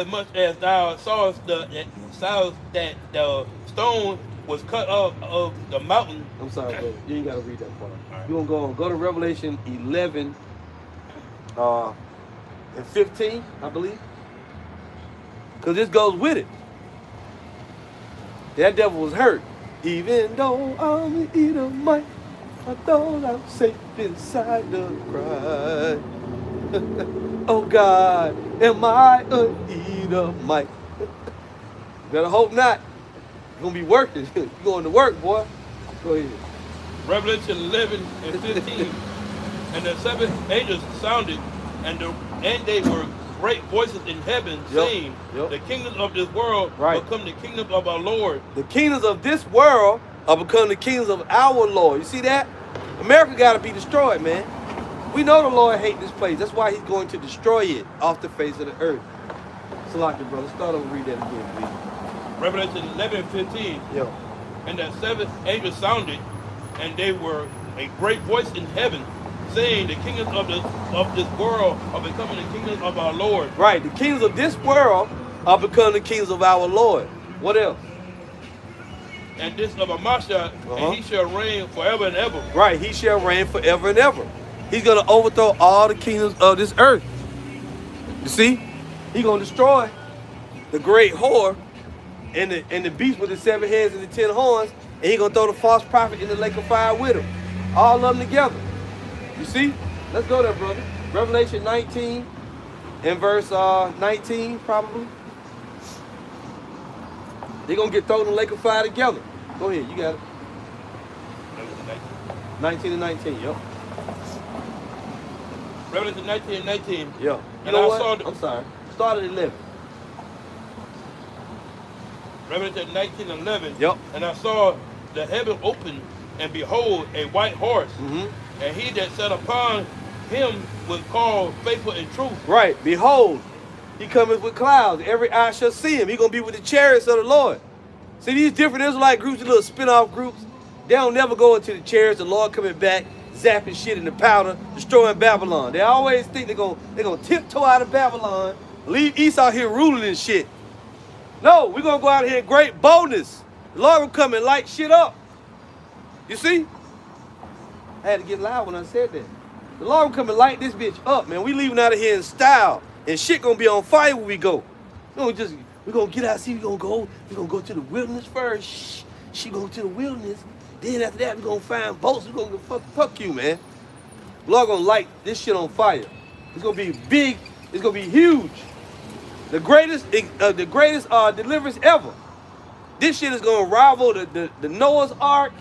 much as thou sawest that the stone was cut off of the mountain. I'm sorry, bro. You ain't got to read that part. Right. You're going to go to Revelation 11 and 15, I believe. Because this goes with it. That devil was hurt. Even though I'm an Edomite, I thought I was safe inside the Christ. Oh God, am I an Edomite? Better hope not. You're going to be working. You're going to work, boy. Go ahead. Revelation 11 and 15. And the 7 angels sounded, and they were great voices in heaven, saying, the kingdoms of this world become the kingdoms of our Lord. The kingdoms of this world are become the kingdoms of our Lord. You see that? America got to be destroyed, man. We know the Lord hates this place. That's why he's going to destroy it off the face of the earth. Salaki, brother. Start over and read that again, please. Revelation 11 and 15. And the 7 angels sounded, and they were a great voice in heaven, saying the kingdoms of this world are becoming the kingdoms of our Lord. Right, the kingdoms of this world are becoming the kingdoms of our Lord. What else? And this of Amasha, and he shall reign forever and ever. Right, he shall reign forever and ever. He's going to overthrow all the kingdoms of this earth. You see? He's going to destroy the great whore and the beast with the 7 heads and the 10 horns, and he's going to throw the false prophet in the lake of fire with him. All of them together. You see? Let's go there, brother. Revelation 19 and verse 19, probably. They're going to get thrown in the lake of fire together. Go ahead, you got it. 19 and 19, yep. Revelation 19 and 19. Yeah. You know what? I'm sorry. Start at 11. Revelation 19 and 11. Yep. And I saw the heaven open, and behold, a white horse. And he that sat upon him was called Faithful and Truth. Right. Behold, he cometh with clouds. Every eye shall see him. He's going to be with the chariots of the Lord. See, these different Israelite groups, these little spin-off groups, they don't never go into the chariots. The Lord coming back, zapping shit in the powder, destroying Babylon. They always think they're gonna tiptoe out of Babylon, leave Esau here ruling and shit. No, we're going to go out here in great boldness. The Lord will come and light shit up. You see? I had to get loud when I said that. The Lord will come and light this bitch up, man. We leaving out of here in style. And shit gonna be on fire when we go. We're gonna get out, see, we're gonna go to the wilderness first. Shh. She go to the wilderness. Then after that, we're gonna find boats. We're gonna fuck you, man. The Lord gonna light this shit on fire. It's gonna be big. It's gonna be huge. The greatest deliverance ever. This shit is gonna rival the Noah's Ark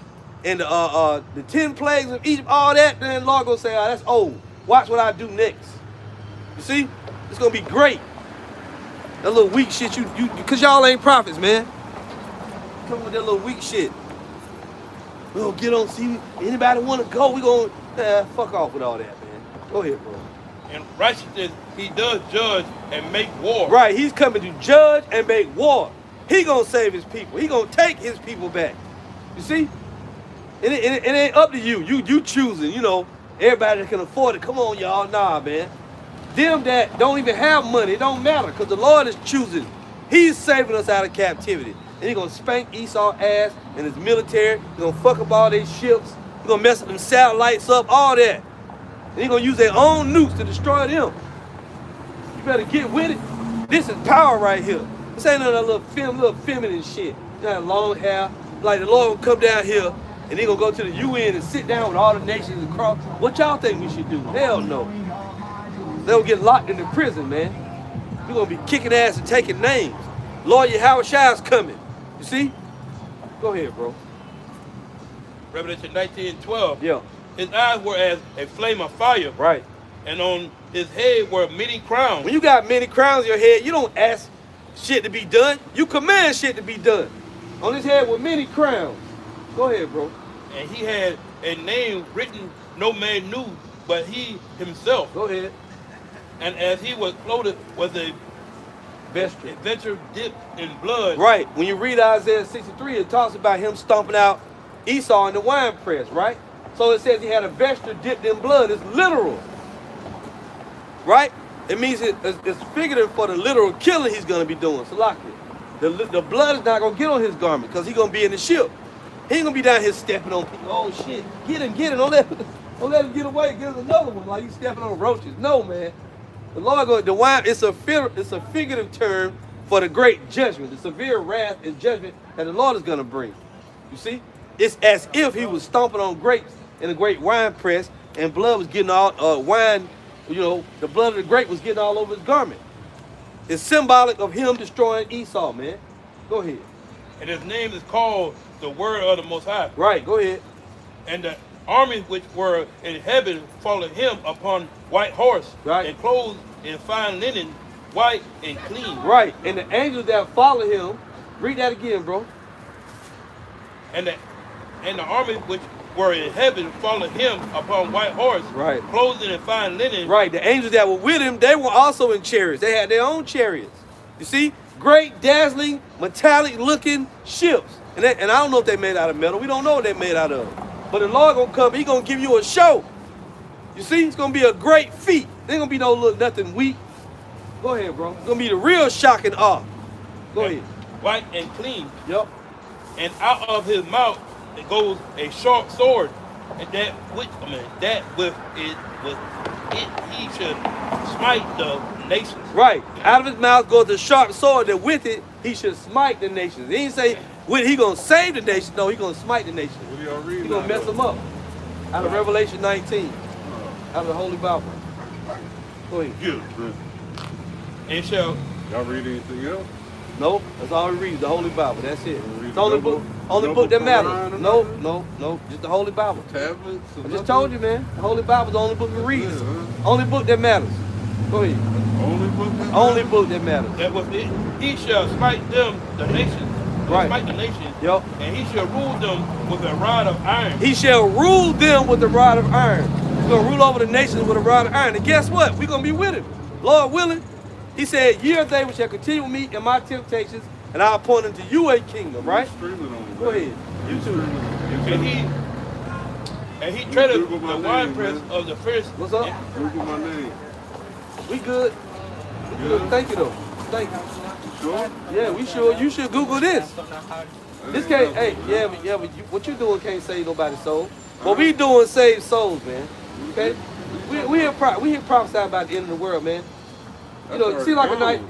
and the 10 plagues of Egypt, all that. Then the Lord gonna say, oh, that's old. Watch what I do next. You see? It's gonna be great. That little weak shit cause y'all ain't prophets, man. Come with that little weak shit. We gonna get on, see, anybody wanna go, we gonna, fuck off with all that, man. Go ahead, bro. And righteousness, he does judge and make war. Right, he's coming to judge and make war. He gonna save his people. He gonna take his people back. You see? It ain't up to you. You choosing, you know, everybody that can afford it. Come on, y'all. Nah, man. Them that don't even have money, it don't matter, because the Lord is choosing. He's saving us out of captivity. And he's going to spank Esau's ass and his military. He's going to fuck up all their ships. He's going to mess up them satellites up, all that. And he's going to use their own nukes to destroy them. You better get with it. This is power right here. This ain't none of that little feminine shit. You got long hair. Like the Lord will come down here and he's going to go to the UN and sit down with all the nations across. What y'all think we should do? Hell no. They'll get locked into prison, man. We're going to be kicking ass and taking names. Lord YAHAWASHI is coming. You see? Go ahead, bro. Revelation 19:12. Yeah. His eyes were as a flame of fire. Right. And on his head were many crowns. When you got many crowns on your head, you don't ask shit to be done. You command shit to be done. On his head were many crowns. Go ahead, bro. And he had a name written no man knew but he himself. Go ahead. And as he was clothed with a vesture dipped in blood. Right. When you read Isaiah 63, it talks about him stomping out Esau in the wine press, right? So it says he had a vesture dipped in blood. It's literal. Right? It means it's figurative for the literal killing he's going to be doing. So lock it. The blood is not going to get on his garment because he's going to be in the ship. He ain't going to be down here stepping on people. Oh, shit. Get him. Don't let him get away. Get him another one like he's stepping on roaches. No, man. The Lord, the wine, it's a figurative term for the great judgment, the severe wrath and judgment that the Lord is going to bring. You see? It's as if he was stomping on grapes in a great wine press and blood was getting all, wine, you know, the blood of the grape was getting all over his garment. It's symbolic of him destroying Esau, man. Go ahead. And his name is called the Word of the Most High. Right, go ahead. And the armies which were in heaven followed him upon white horse, right, and clothed in fine linen, white and clean. Right, and the angels that follow him, read that again, bro. And the armies which were in heaven followed him upon white horse, right, clothed in fine linen. Right, the angels that were with him, they were also in chariots. They had their own chariots. You see, great, dazzling, metallic-looking ships. And I don't know if they made out of metal. We don't know what they made out of. But the Lord gonna come. He gonna give you a show. You see, it's gonna be a great feat. There ain't gonna be no little nothing weak. Go ahead, bro. It's gonna be the real shock and awe. Go ahead. White and clean. Yep. And out of his mouth it goes a sharp sword, and that with it he should smite the nations. Right. Out of his mouth goes the sharp sword that with it he should smite the nations. He didn't say when he gonna save the nations. No, he gonna smite the nations. He gonna mess them up. Out of Revelation 19. Out of the Holy Bible. Go ahead. Good. And shall y'all read anything else? No, that's all we read, the Holy Bible. That's it. It's the only book that matters. No, just the Holy Bible. Tablets. I just told you, man. The Holy Bible is the only book we read. Only book that matters. Go ahead. Only book that matters. That was it. He shall smite them, the nations. Right. Smite the nations. Yep. And he shall rule them with a rod of iron. He shall rule them with a rod of iron. He's going to rule over the nations with a rod of iron. And guess what? We're going to be with him. Lord willing. He said, ye are they which shall continue with me in my temptations, and I'll appoint unto you a kingdom, right? Go ahead. You too. And he treaded the winepress of the first. What's up? Google my name. We good. We good. Thank you, though. Thank you. Sure? Yeah, we sure. You should Google this. This can't, hey, but you, what you doing can't save nobody's soul. What we doing saves souls, man. Okay? We here prophesy about the end of the world, man. You know, you seem like a nice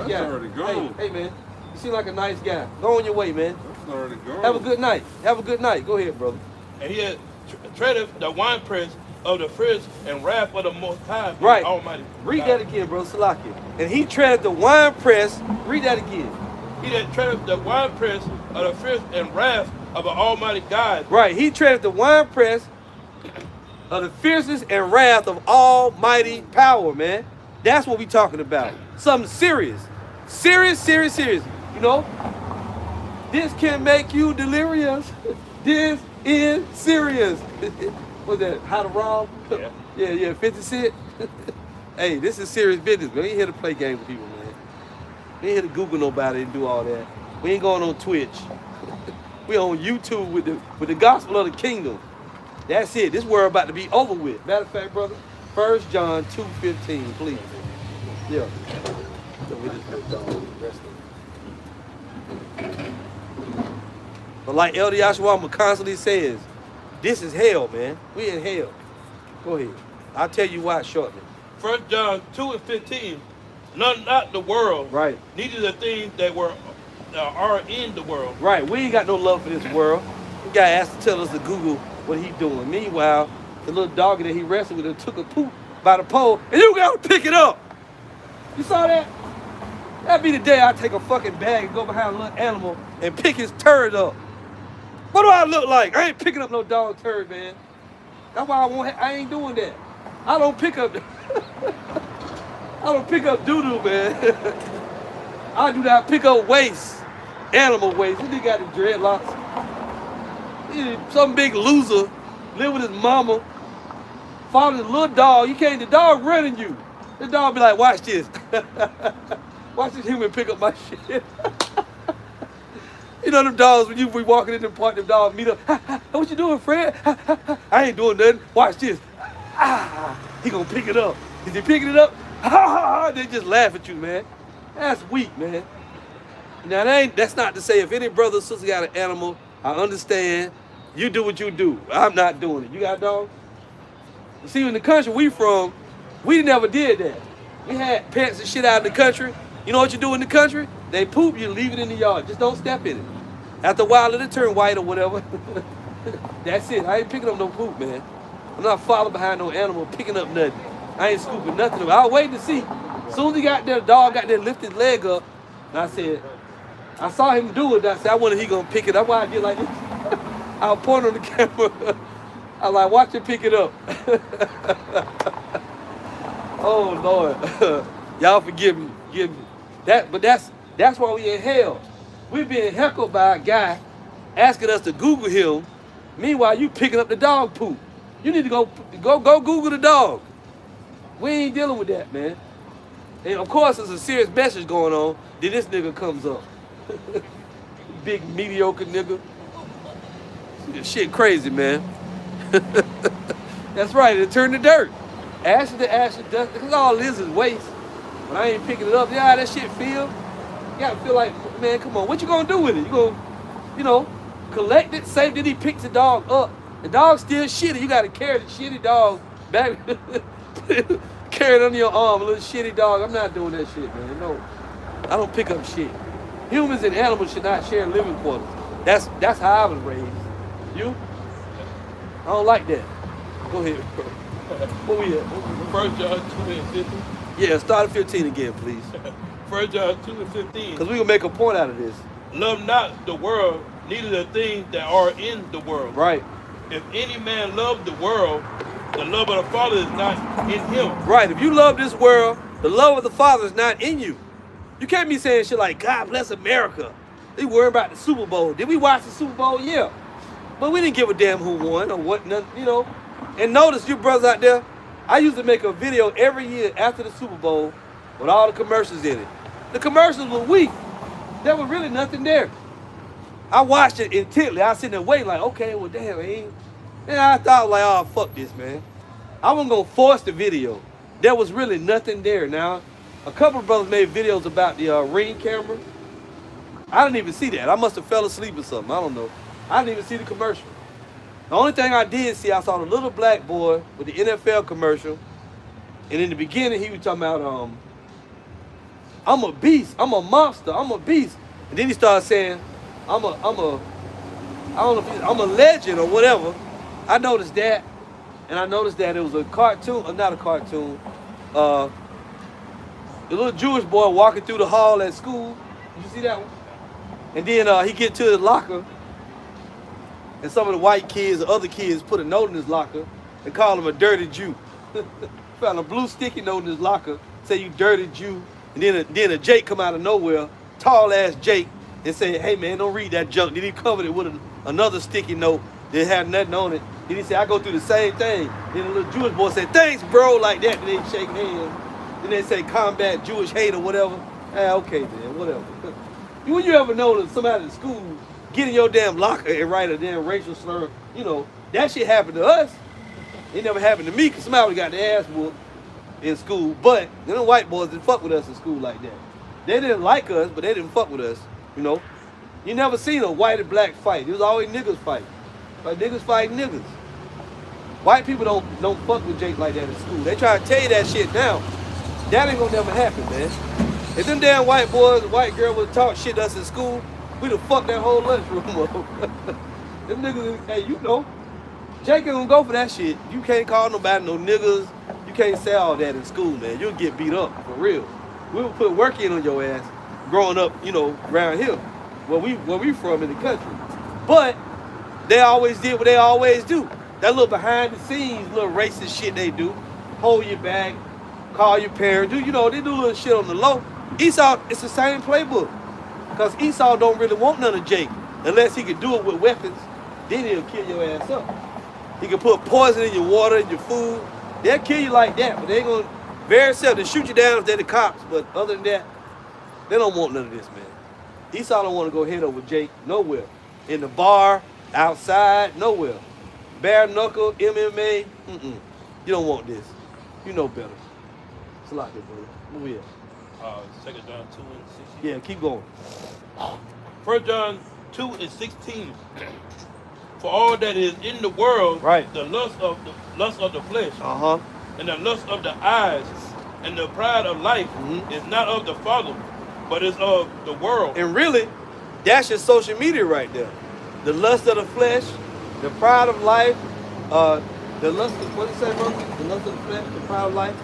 guy. Already gone. Hey, man. You seem like a nice guy. Go on your way, man. That's already gone. Have a good night. Have a good night. Go ahead, brother. And he had treaded the winepress of the first and wrath of the Most High, Right. Almighty. Read that again, bro. Salaki. And he treaded the winepress. Read that again. He that treaded the winepress of the first and wrath of the Almighty God. Right. He treaded the winepress of the fierceness and wrath of Almighty power, man. That's what we talking about. Something serious. Serious. You know, this can make you delirious. This is serious. What's that? How to rob? Yeah, 50 Cent. Hey, this is serious business, man. We ain't here to play games with people, man. We ain't here to Google nobody and do all that. We ain't going on Twitch. We on YouTube with the gospel of the kingdom. That's it. This world about to be over with. Matter of fact, brother, 1 John 2:15, please. Yeah. But like Elder YAHAWAH constantly says, this is hell, man. We in hell. Go ahead. I'll tell you why shortly. 1 John 2:15. None not the world. Right. Neither the things that are in the world. Right. We ain't got no love for this world. The guy asked to tell us to Google what he doing. Meanwhile, the little doggy that he wrestled with took a poop by the pole, and you gotta pick it up. You saw that? That'd be the day I take a fucking bag and go behind a little animal and pick his turd up. What do I look like? I ain't picking up no dog turd, man. That's why I ain't doing that. I don't pick up doo-doo, man. I do not pick up waste, animal waste. This nigga got the dreadlocks. Some big loser, live with his mama, follow his little dog. The dog running you. The dog be like, watch this. Watch this human pick up my shit. You know them dogs, when you be walking in the park, them dogs meet up. What you doing, Fred? I ain't doing nothing. Watch this. He gonna pick it up. Is he picking it up? They just laugh at you, man. That's weak, man. Now, that's not to say if any brother or sister got an animal, I understand. You do what you do. I'm not doing it. You got dogs? You see, in the country we from, we never did that. We had pets and shit out in the country. You know what you do in the country? They poop, you leave it in the yard. Just don't step in it. After a while, it'll turn white or whatever. That's it. I ain't picking up no poop, man. I'm not following behind no animal, picking up nothing. I ain't scooping nothing up. I was waiting to see. As soon as he got there, the dog got there, lift his leg up. And I said, I saw him do it. And I said, I wonder if he gonna pick it up. That's why I did like this. I was pointing on the camera. I was like, watch him pick it up. Oh, Lord. Y'all forgive me. Forgive me. But that's why we in hell. We being heckled by a guy asking us to Google him. Meanwhile, you picking up the dog poop. You need to go Google the dog. We ain't dealing with that, man. And of course, there's a serious message going on. Then this nigga comes up. Big mediocre nigga. This shit crazy, man. That's right, it turned to dirt. Ashes to ashes, dust, because all it is waste. When I ain't picking it up, yeah, that shit feel. You gotta feel like, man, come on, what you gonna do with it? You gonna, you know, collect it, save it, he picks the dog up. The dog's still shitty. You gotta carry the shitty dog back. Carry it under your arm, a little shitty dog. I'm not doing that shit, man. No. I don't pick up shit. Humans and animals should not share living quarters. That's how I was raised. You? I don't like that. Go ahead, bro. Where we at? 1 John 2 and 15. Yeah, start at 15 again, please. 1 John 2 and 15. Because we're going to make a point out of this. Love not the world, neither the things that are in the world. Right. If any man love the world, the love of the Father is not in him. Right. If you love this world, the love of the Father is not in you. You can't be saying shit like, God bless America. They worry about the Super Bowl. Did we watch the Super Bowl? Yeah. But we didn't give a damn who won or what, you know. And notice, you brothers out there, I used to make a video every year after the Super Bowl with all the commercials in it. The commercials were weak. There was really nothing there. I watched it intently. I was sitting there waiting like, okay, well, damn, man. And I thought like, oh, fuck this, man. I wasn't going to force the video. There was really nothing there. Now, a couple of brothers made videos about the Ring camera. I didn't even see that. I must have fell asleep or something. I don't know. I didn't even see the commercial. The only thing I did see, I saw the little black boy with the NFL commercial. And in the beginning, he was talking about, I'm a beast. I'm a monster. I'm a beast. And then he started saying, I don't know if I'm a legend or whatever. I noticed that. And I noticed that it was a cartoon, or not a cartoon. The little Jewish boy walking through the hall at school. Did you see that one? And then he get to his locker. And some of the white kids or other kids put a note in his locker and call him a dirty Jew. Found a blue sticky note in his locker, say you dirty Jew. And then a Jake come out of nowhere, tall ass Jake, and say, hey man, don't read that junk. Then he covered it with another sticky note that had nothing on it. Then he said, I go through the same thing. Then the little Jewish boy said, thanks bro, like that. Then they shake hands. Then they say combat Jewish hate or whatever. Okay man, whatever. When you ever notice somebody in school get in your damn locker and write a damn racial slur, you know, that shit happened to us. It never happened to me because somebody got their ass whooped in school. But them white boys didn't fuck with us in school like that. They didn't like us, but they didn't fuck with us, you know. You never seen a white and black fight. It was always niggas fight. Like niggas fight niggas. White people don't fuck with Jake like that in school. They try to tell you that shit now. That ain't gonna never happen, man. If them damn white boys, white girl would talk shit to us in school, we'd have fucked that whole lunchroom up. Them niggas, hey, you know, Jake ain't gonna go for that shit. You can't call nobody no niggas. You can't say all that in school, man. You'll get beat up, for real. We'll put work in on your ass growing up, you know, around here, where we from in the country. But they always did what they always do. That little behind the scenes, little racist shit they do. Hold your back, call your parents, you know, they do little shit on the low. Esau, it's the same playbook. Because Esau don't really want none of Jake. Unless he can do it with weapons, then he'll kill your ass up. He can put poison in your water, in your food. They'll kill you like that, but they ain't gonna, very seldom, they shoot you down if they're the cops. But other than that, they don't want none of this, man. Esau don't want to go head over Jake nowhere. In the bar, outside, nowhere. Bare knuckle, MMA, you don't want this. You know better. It's a lot there, brother. Where we at? 2 John 2 and 16. Yeah, keep going. 1 John 2 and 16. For all that is in the world, right, the lust of the flesh, and the lust of the eyes, and the pride of life is not of the Father, but is of the world. And really, that's your social media right there. The lust of the flesh, the pride of life, the lust of, what did you say, brother? The lust of the flesh, the pride of life.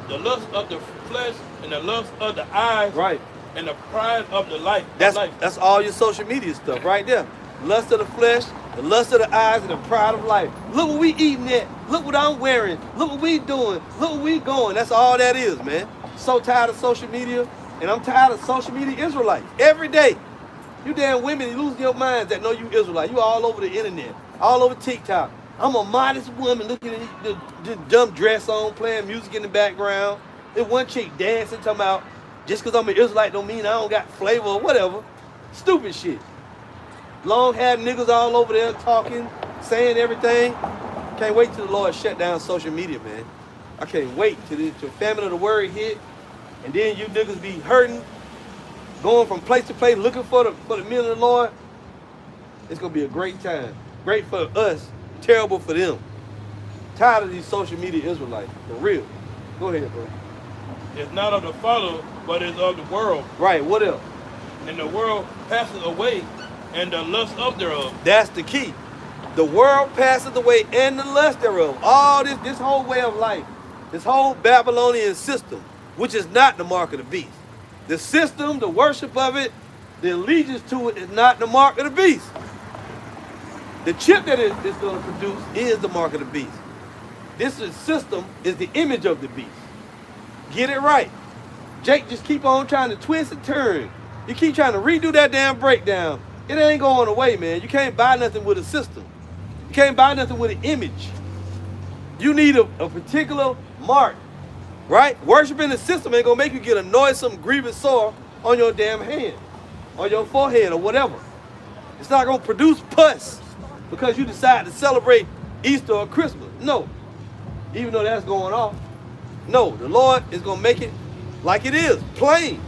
The lust of the flesh and the lust of the eyes, right, and the pride of the life. That's all your social media stuff right there. Lust of the flesh, the lust of the eyes, and the pride of life. Look what we eating at. Look what I'm wearing. Look what we doing. Look what we going. That's all that is, man. So tired of social media, and I'm tired of social media Israelites. Every day, you damn women, you losing your minds that know you Israelite. You all over the internet, all over TikTok. I'm a modest woman looking at the dumb dress on, playing music in the background. There's one chick dancing, talking about, just because I'm an Israelite don't mean I don't got flavor or whatever. Stupid shit. Long-haired niggas all over there talking, saying everything. Can't wait till the Lord shut down social media, man. I can't wait till the famine of the word hit, and then you niggas be hurting, going from place to place looking for the men of the Lord. It's gonna be a great time. Great for us, terrible for them. Tired of these social media Israelites, for real. Go ahead, bro. It's not of the Father, but it's of the world. Right, what else? And the world passes away, and the lust of thereof. That's the key. The world passes away, and the lust thereof. All this whole way of life, this whole Babylonian system, which is not the mark of the beast. The system, the worship of it, the allegiance to it is not the mark of the beast. The chip that it's going to produce is the mark of the beast. This system is the image of the beast. Get it right. Jake just keep on trying to twist and turn. You keep trying to redo that damn breakdown. It ain't going away, man. You can't buy nothing with a system. You can't buy nothing with an image. You need a particular mark, right? Worshiping the system ain't going to make you get a noisome, grievous sore on your damn hand, on your forehead or whatever. It's not going to produce pus because you decide to celebrate Easter or Christmas. No. Even though that's going off. No, the Lord is going to make it like it is, plain.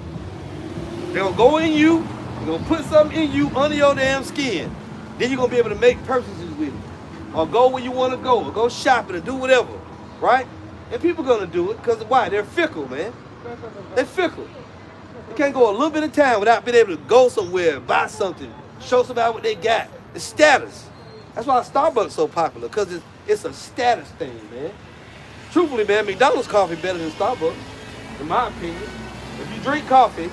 They're going to go in you. They're going to put something in you under your damn skin. Then you're going to be able to make purchases with it. Or go where you want to go. Or go shopping or do whatever. Right? And people are going to do it because why? They're fickle, man. They're fickle. You can't go a little bit of time without being able to go somewhere, buy something, show somebody what they got. It's status. That's why Starbucks is so popular, because it's a status thing, man. Truthfully, man, McDonald's coffee better than Starbucks, in my opinion. If you drink coffee,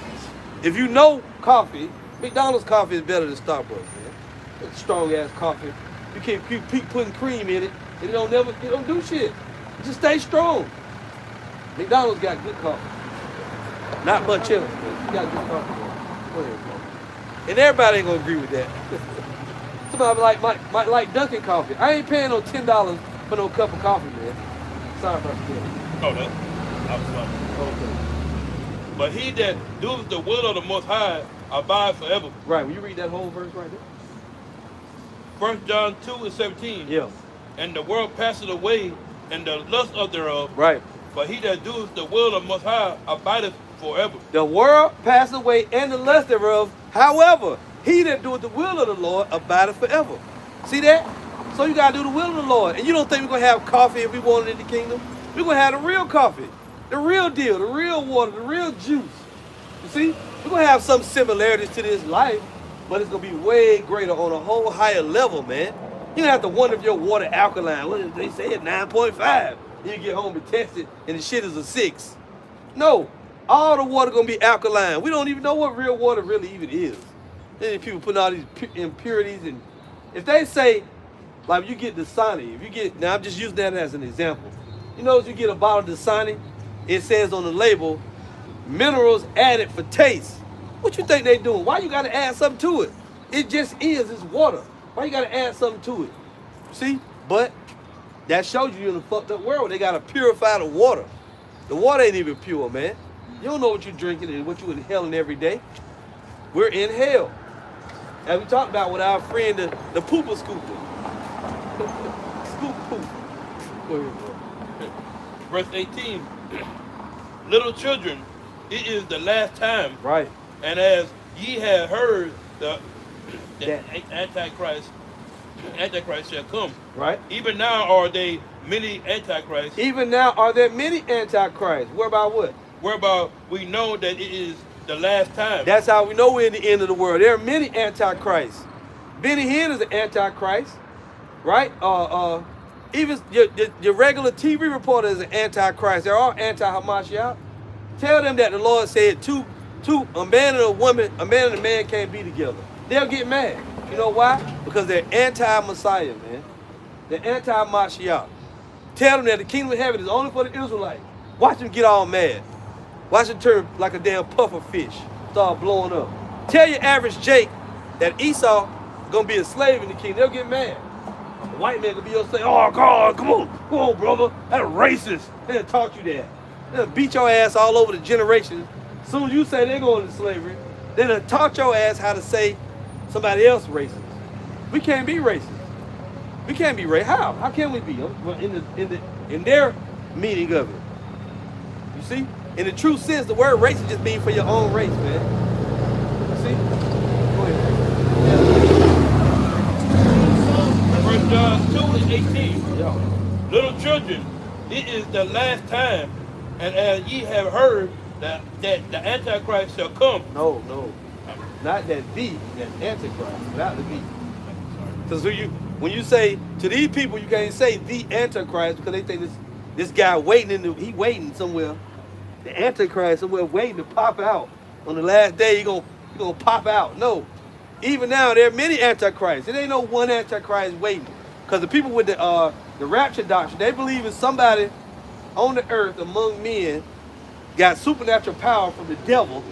if you know coffee, McDonald's coffee is better than Starbucks, man. It's strong-ass coffee. You can't keep putting cream in it, and it don't do shit. It just stays strong. McDonald's got good coffee. Not much else, but you got good coffee. Go ahead, bro. And everybody ain't gonna agree with that. Somebody might like Dunkin' coffee. I ain't paying no $10 for no cup of coffee, man. Sorry about that. Oh, I was wrong. Okay. But he that doeth the will of the Most High abide forever. Right, will you read that whole verse right there? 1 John 2:17. Yeah. And the world passeth away, and the lust of thereof. Right. But he that doeth the will of the Most High abideth forever. The world passeth away, and the lust thereof. However, he that doeth the will of the Lord abideth forever. See that? So you got to do the will of the Lord. And you don't think we're going to have coffee if we want it in the kingdom? We're going to have the real coffee, the real deal, the real water, the real juice. You see? We're going to have some similarities to this life, but it's going to be way greater on a whole higher level, man. You don't have to wonder if your water alkaline. What did they say? It's 9.5. You get home and test it, and the shit is a 6. No. All the water going to be alkaline. We don't even know what real water really even is. Then people putting all these impurities, and if they say, like you get Dasani, if you get, now I'm just using that as an example. You know, if you get a bottle of Dasani, it says on the label, minerals added for taste. What you think they doing? Why you got to add something to it? It just is, it's water. Why you got to add something to it? See? But that shows you in a fucked up world. They got to purify the water. The water ain't even pure, man. You don't know what you're drinking and what you're inhaling every day. We're in hell. As we talked about with our friend, the pooper scooper. Scoop poop. Go ahead, bro. Verse 18. Little children, it is the last time. Right. And as ye have heard, the Antichrist shall come. Right. Even now are they many Antichrists. Even now are there many Antichrists. Where about what? Whereby we know that it is the last time. That's how we know we're in the end of the world. There are many Antichrists. Benny Hinn is an Antichrist, right? Even your regular TV reporter is an Antichrist. They're all anti-Hamashiach. Tell them that the Lord said a man and a woman, a man and a man can't be together. They'll get mad. You know why? Because they're anti-Messiah, man. They're anti-Mashiach. Tell them that the kingdom of heaven is only for the Israelites. Watch them get all mad. Watch them turn like a damn puffer fish. Start blowing up. Tell your average Jake that Esau gonna be a slave in the kingdom. They'll get mad. The white man gonna be your slave. Oh God, come on, brother. That's racist. They done taught you that. They done beat your ass all over the generations. As soon as you say they're going into slavery, they done taught your ass how to say somebody else racist. We can't be racist. We can't be race. How? How can we be? Well, in their meaning of it. You see? In the true sense, the word race is just being for your own race, man. You see? Go ahead. First John 2:18. Yeah. Little children, it is the last time, and as ye have heard that the Antichrist shall come. No. Not that Antichrist, not the V. Because when you say to these people, you can't say the Antichrist because they think this guy he waiting somewhere. The Antichrist somewhere waiting to pop out. On the last day, he gonna pop out. No. Even now, there are many Antichrists. There ain't no one Antichrist waiting. Because the people with the RAWCHAA doctrine, they believe in somebody on the earth among men got supernatural power from the devil.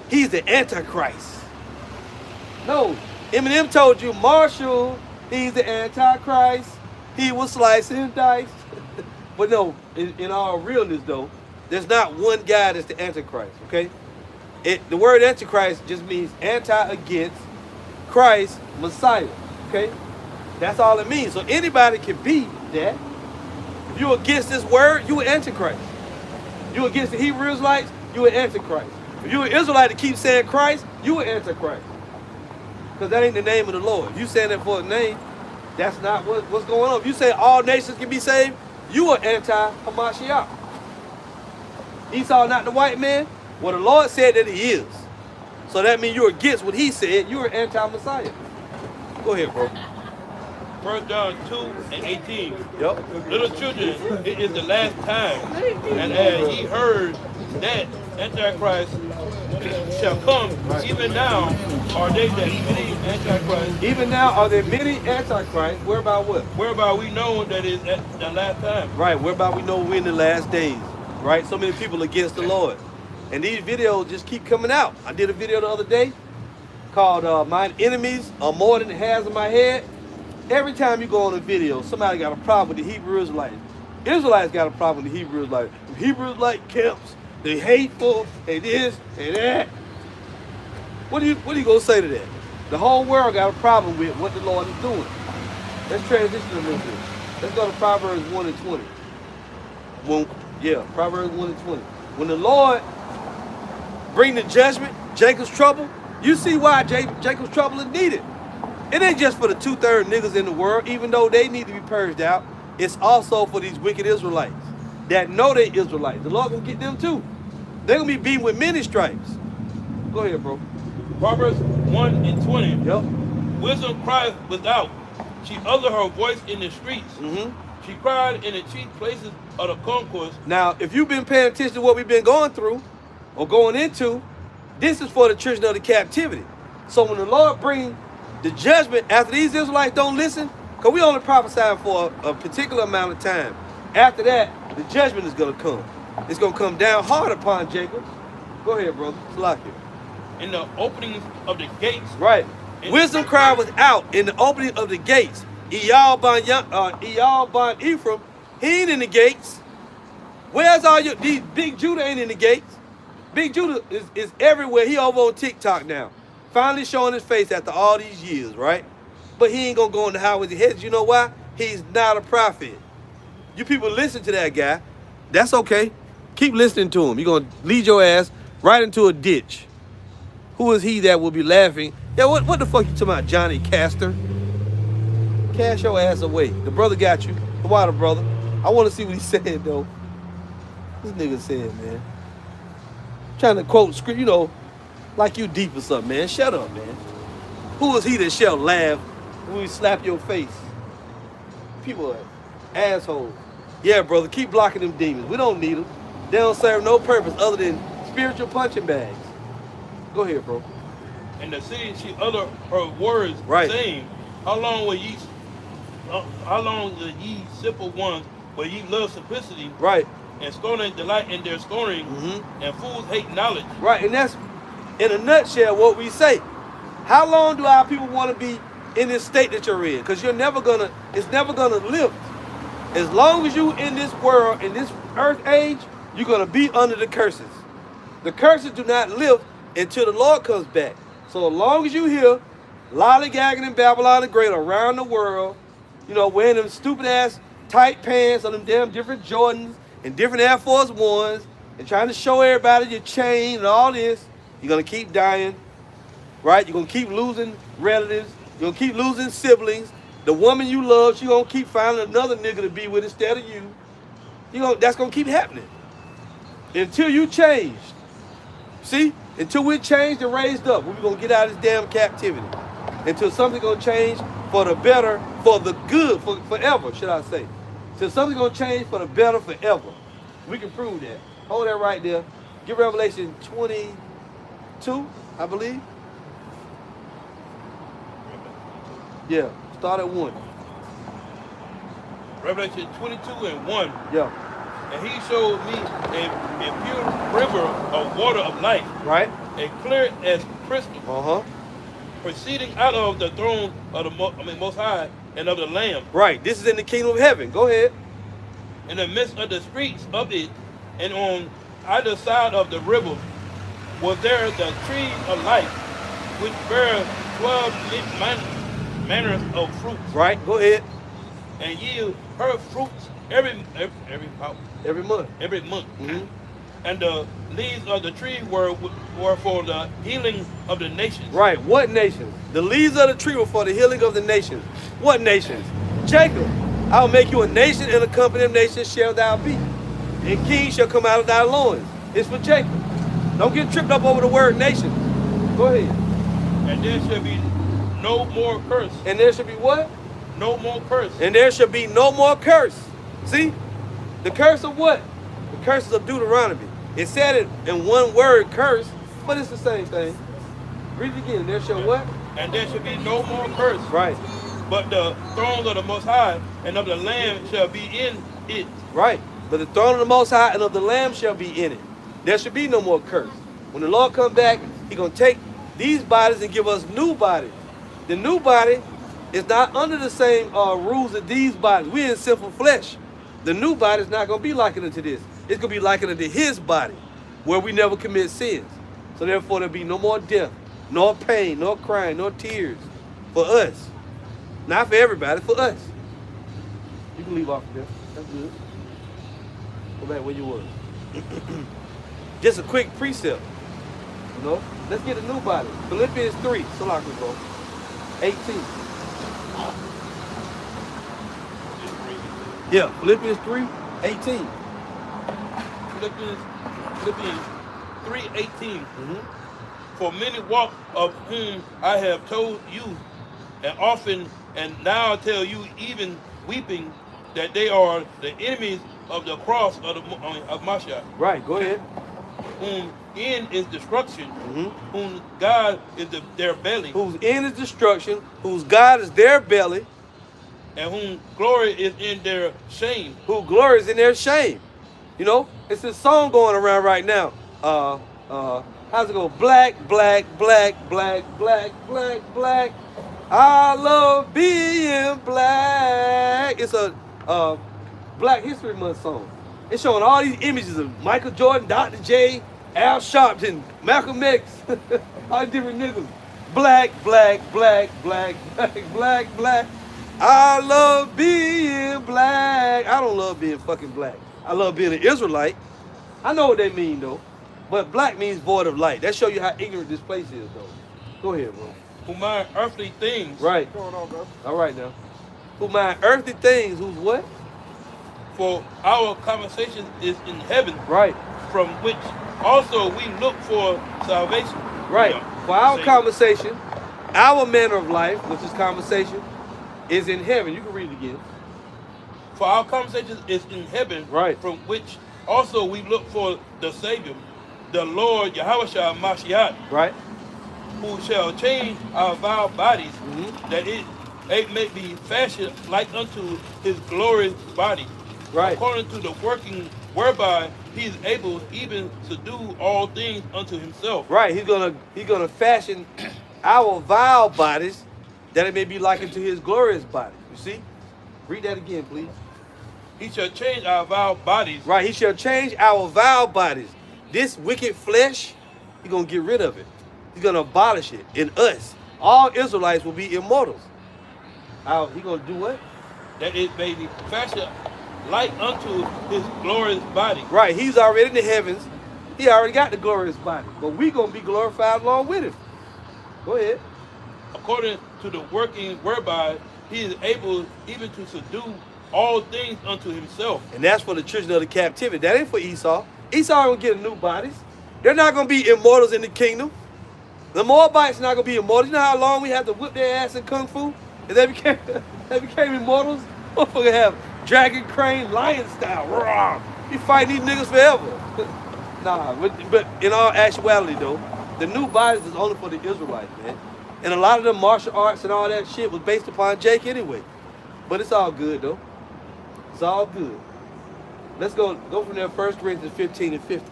He's the Antichrist. No. Eminem told you, Marshall, he's the Antichrist. He was slicing and diced. But no, in all realness though, there's not one guy that's the Antichrist, okay? The word Antichrist just means anti against Christ, Messiah, okay? That's all it means. So anybody can be that. If you're against this word, you an Antichrist. You against the Hebrew Israelites, you an Antichrist. If you're an Israelite that keeps saying Christ, you an Antichrist. Because that ain't the name of the Lord. If you saying that for a name, that's not what's going on. If you say all nations can be saved, you are anti-Hamashiach. Esau not the white man? Well, the Lord said that he is. So that means you're against what he said. You're anti-Messiah. Go ahead, bro. 1 John 2:18. Yep. Little children, it is the last time, and as ye heard that Antichrist shall come, even now are they that many Antichrists. Even now are there many Antichrists. Whereby what? Whereby we know that it's at the last time. Right, whereby we know we're in the last days. Right? So many people against the Lord. And these videos just keep coming out. I did a video the other day called My Enemies Are More Than the Hairs of My Head. Every time you go on a video, somebody got a problem with the Hebrew Israelites. Israelites got a problem with the Hebrew Israelites. The Hebrew Israelite camps, they hateful, they this, they that. What are you gonna say to that? The whole world got a problem with what the Lord is doing. Let's transition a little bit. Let's go to Proverbs 1:20. Proverbs 1:20. When the Lord bring the judgment, Jacob's trouble, you see why Jacob's trouble is needed. It ain't just for the 2/3 niggas in the world, even though they need to be purged out. It's also for these wicked Israelites that know they Israelites. The Lord gonna get them too. They're gonna be beaten with many stripes. Go ahead, bro. Proverbs 1:20. Yep. Wisdom cried without. She uttered her voice in the streets. She cried in the chief places of the concourse. Now, if you've been paying attention to what we've been going through or going into, this is for the children of the captivity. So when the Lord brings the judgment after these Israelites don't listen, because we only prophesying for a particular amount of time. After that, the judgment is going to come. It's going to come down hard upon Jacob. Go ahead, brother. Salakia. In the openings of the gates. Right. Wisdom cried without in the opening of the gates. Eyal ban Ephraim, he ain't in the gates. Where's all these Big Judah ain't in the gates. Big Judah is everywhere. He over on TikTok now. Finally showing his face after all these years, right? But he ain't gonna go in the highways and hedges. You know why? He's not a prophet. You people listen to that guy. That's okay. Keep listening to him. You're gonna lead your ass right into a ditch. Who is he that will be laughing? Yeah, what the fuck you talking about, Johnny Castor? Cash your ass away. The brother got you. The water brother. I want to see what he said though. This nigga said, man. Trying to quote script, you know, like you deep or something, man. Shut up, man. Who is he that shall laugh when we slap your face? People are assholes. Yeah, brother, keep blocking them demons. We don't need them. They don't serve no purpose other than spiritual punching bags. Go ahead, bro. In the city she uttered her words, saying, How long will ye simple ones, will ye love simplicity? Right. And scorning delight in their scorning, and fools hate knowledge. Right, and that's, in a nutshell, what we say. How long do our people want to be in this state that you're in? Because it's never gonna lift. As long as you in this world, in this earth age, you're gonna be under the curses. The curses do not lift until the Lord comes back. So as long as you here, lollygagging in Babylon the Great around the world, you know, wearing them stupid ass tight pants on them damn different Jordans and different Air Force Ones and trying to show everybody your chain and all this, you're gonna keep dying, right? You're gonna keep losing relatives. You're gonna keep losing siblings. The woman you love, she gonna keep finding another nigga to be with instead of you. That's gonna keep happening until you change. See, until we're changed and raised up, we're gonna get out of this damn captivity. Until something's gonna change for the better, for the good, forever, should I say? Until something's gonna change for the better forever. We can prove that. Hold that right there. Give Revelation 22, I believe. Yeah, start at 1. Revelation 22 and 1. Yeah. And he showed me a pure river of water of life. Right. And clear as crystal. Uh-huh. Proceeding out of the throne of the Most High and of the Lamb. Right. This is in the kingdom of heaven. Go ahead. In the midst of the streets of it, and on either side of the river, was there the tree of life, which bear 12 manners of fruits. Right. Go ahead. And yield her fruits every month. Mm-hmm. And the leaves of the tree were for the healing of the nations. Right. What nations? The leaves of the tree were for the healing of the nations. What nations? Jacob, I will make you a nation, and a company of nations shall thou be. And kings shall come out of thy loins. It's for Jacob. Don't get tripped up over the word nation. Go ahead. And there shall be no more curse. And there shall be what? No more curse. And there shall be no more curse. See? The curse of what? The curses of Deuteronomy. It said it in one word, curse, but it's the same thing. Read it again. There shall what? And there shall be no more curse. Right. But the throne of the Most High and of the Lamb shall be in it. Right. But the throne of the Most High and of the Lamb shall be in it. There should be no more curse. When the Lord comes back, He's going to take these bodies and give us new bodies. The new body is not under the same rules of these bodies. We're in sinful flesh. The new body is not going to be likened unto this. It's going to be likened unto His body, where we never commit sins. So therefore, there'll be no more death, nor pain, nor crying, nor tears for us. Not for everybody, for us. You can leave off of this. That's good. Go back where you was. Just a quick precept. You know? Let's get a new body. Philippians 3. So like we go. 18. Yeah, Philippians 3, 18. Philippians 3:18. For many walk of whom I have told you, and often, and now tell you, even weeping, that they are the enemies of the cross of Mashiach. Right, go ahead. Whom end is destruction, whom God is their belly. Whose end is destruction, whose God is their belly. And whom glory is in their shame. Who glories in their shame. You know, it's this song going around right now. How's it go? Black, black, black, black, black, black, black. I love being black. It's a Black History Month song. It's showing all these images of Michael Jordan, Dr. J, Al Sharpton, Malcolm X, all these different niggas. Black, black, black, black, black, black, black. I love being black. I don't love being fucking black. I love being an Israelite. I know what they mean though. But black means void of light. That show you how ignorant this place is though. Go ahead, bro. Who mind earthly things. Right. What's going on, bro? All right now. Who mind earthly things. Who's what? For our conversation is in heaven. Right. From which also we look for salvation. Right. For our conversation, our manner of life, which is conversation, is in heaven. You can read it again. For our conversation is in heaven. Right. From which also we look for the Savior, the Lord YAHAWASHI Mashiach. Right. Who shall change our vile bodies, that it may be fashioned like unto His glorious body. Right. According to the working whereby He is able even to do all things unto Himself. Right. He's gonna fashion our vile bodies that it may be likened to His glorious body. You see? Read that again, please. He shall change our vile bodies. Right. He shall change our vile bodies. This wicked flesh, He's gonna get rid of it. He's gonna abolish it in us. All Israelites will be immortals. He's gonna do what? that it may be fashioned like unto his glorious body. Right, he's already in the heavens. He already got the glorious body. But we going to be glorified along with him. Go ahead. According to the working whereby he is able even to subdue all things unto himself. And that's for the children of the captivity. That ain't for Esau. Esau going to get new bodies. They're not going to be immortals in the kingdom. The Moabites not going to be immortals. You know how long we had to whip their ass in Kung Fu? And they became immortals? Motherfucker have dragon crane, lion style. Rawr. You fighting these niggas forever. Nah, but in all actuality, though, the new bodies is only for the Israelites, man. And a lot of the martial arts and all that shit was based upon Jake anyway. But it's all good, though. It's all good. Let's go from there, 1 Corinthians 15 and 50.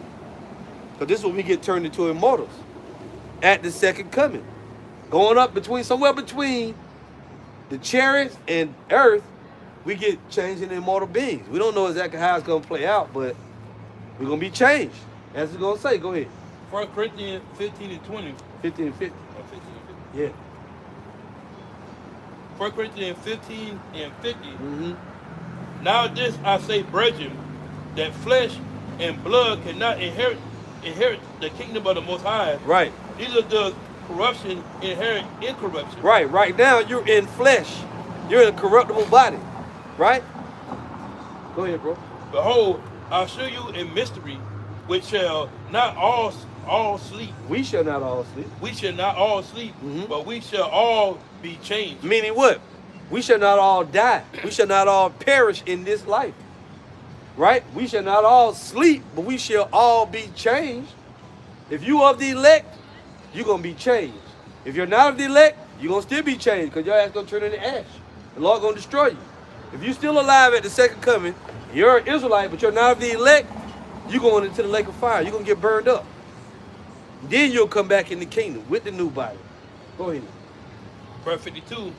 Because this is when we get turned into immortals at the second coming. Going up somewhere between the chariots and earth, we get changed into immortal beings. We don't know exactly how it's going to play out, but we're going to be changed. As it's going to say, go ahead. 1 Corinthians 15 and 20. 15 and 50. 15 and 50. Yeah. 1 Corinthians 15 and 50. Mm-hmm. Now this I say, brethren, that flesh and blood cannot inherit the kingdom of the Most High. Right. Neither does corruption inherit incorruption. Right. Right now you're in flesh. You're in a corruptible body. Right? Go ahead, bro. Behold, I show you a mystery, which shall not all sleep. We shall not all sleep. We shall not all sleep, but we shall all be changed. Meaning what? We shall not all die. We shall not all perish in this life. Right? We shall not all sleep, but we shall all be changed. If you of the elect, you're going to be changed. If you're not of the elect, you're going to still be changed because your ass going to turn into ash. The Lord going to destroy you. If you're still alive at the second coming, you're an Israelite, but you're not of the elect, you're going into the lake of fire. You're going to get burned up. Then you'll come back in the kingdom with the new body. Go ahead. Verse 52.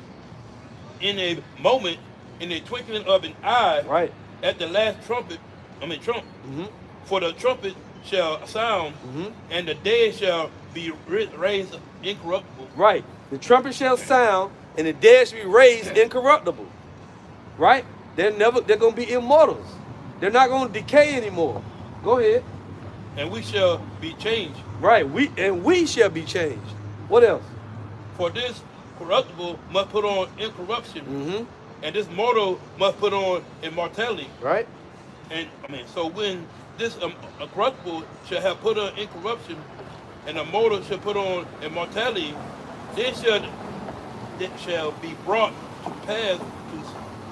In a moment, in a twinkling of an eye, right, at the last trump, for the trumpet shall sound, and the dead shall be raised incorruptible. Right. The trumpet shall sound, and the dead shall be raised incorruptible. Right? They're going to be immortals. They're not going to decay anymore. Go ahead. And we shall be changed. Right. We shall be changed. What else? For this corruptible must put on incorruption, and this mortal must put on immortality. Right. And so when this corruptible shall have put on incorruption, and the mortal shall put on immortality, then shall be brought to pass to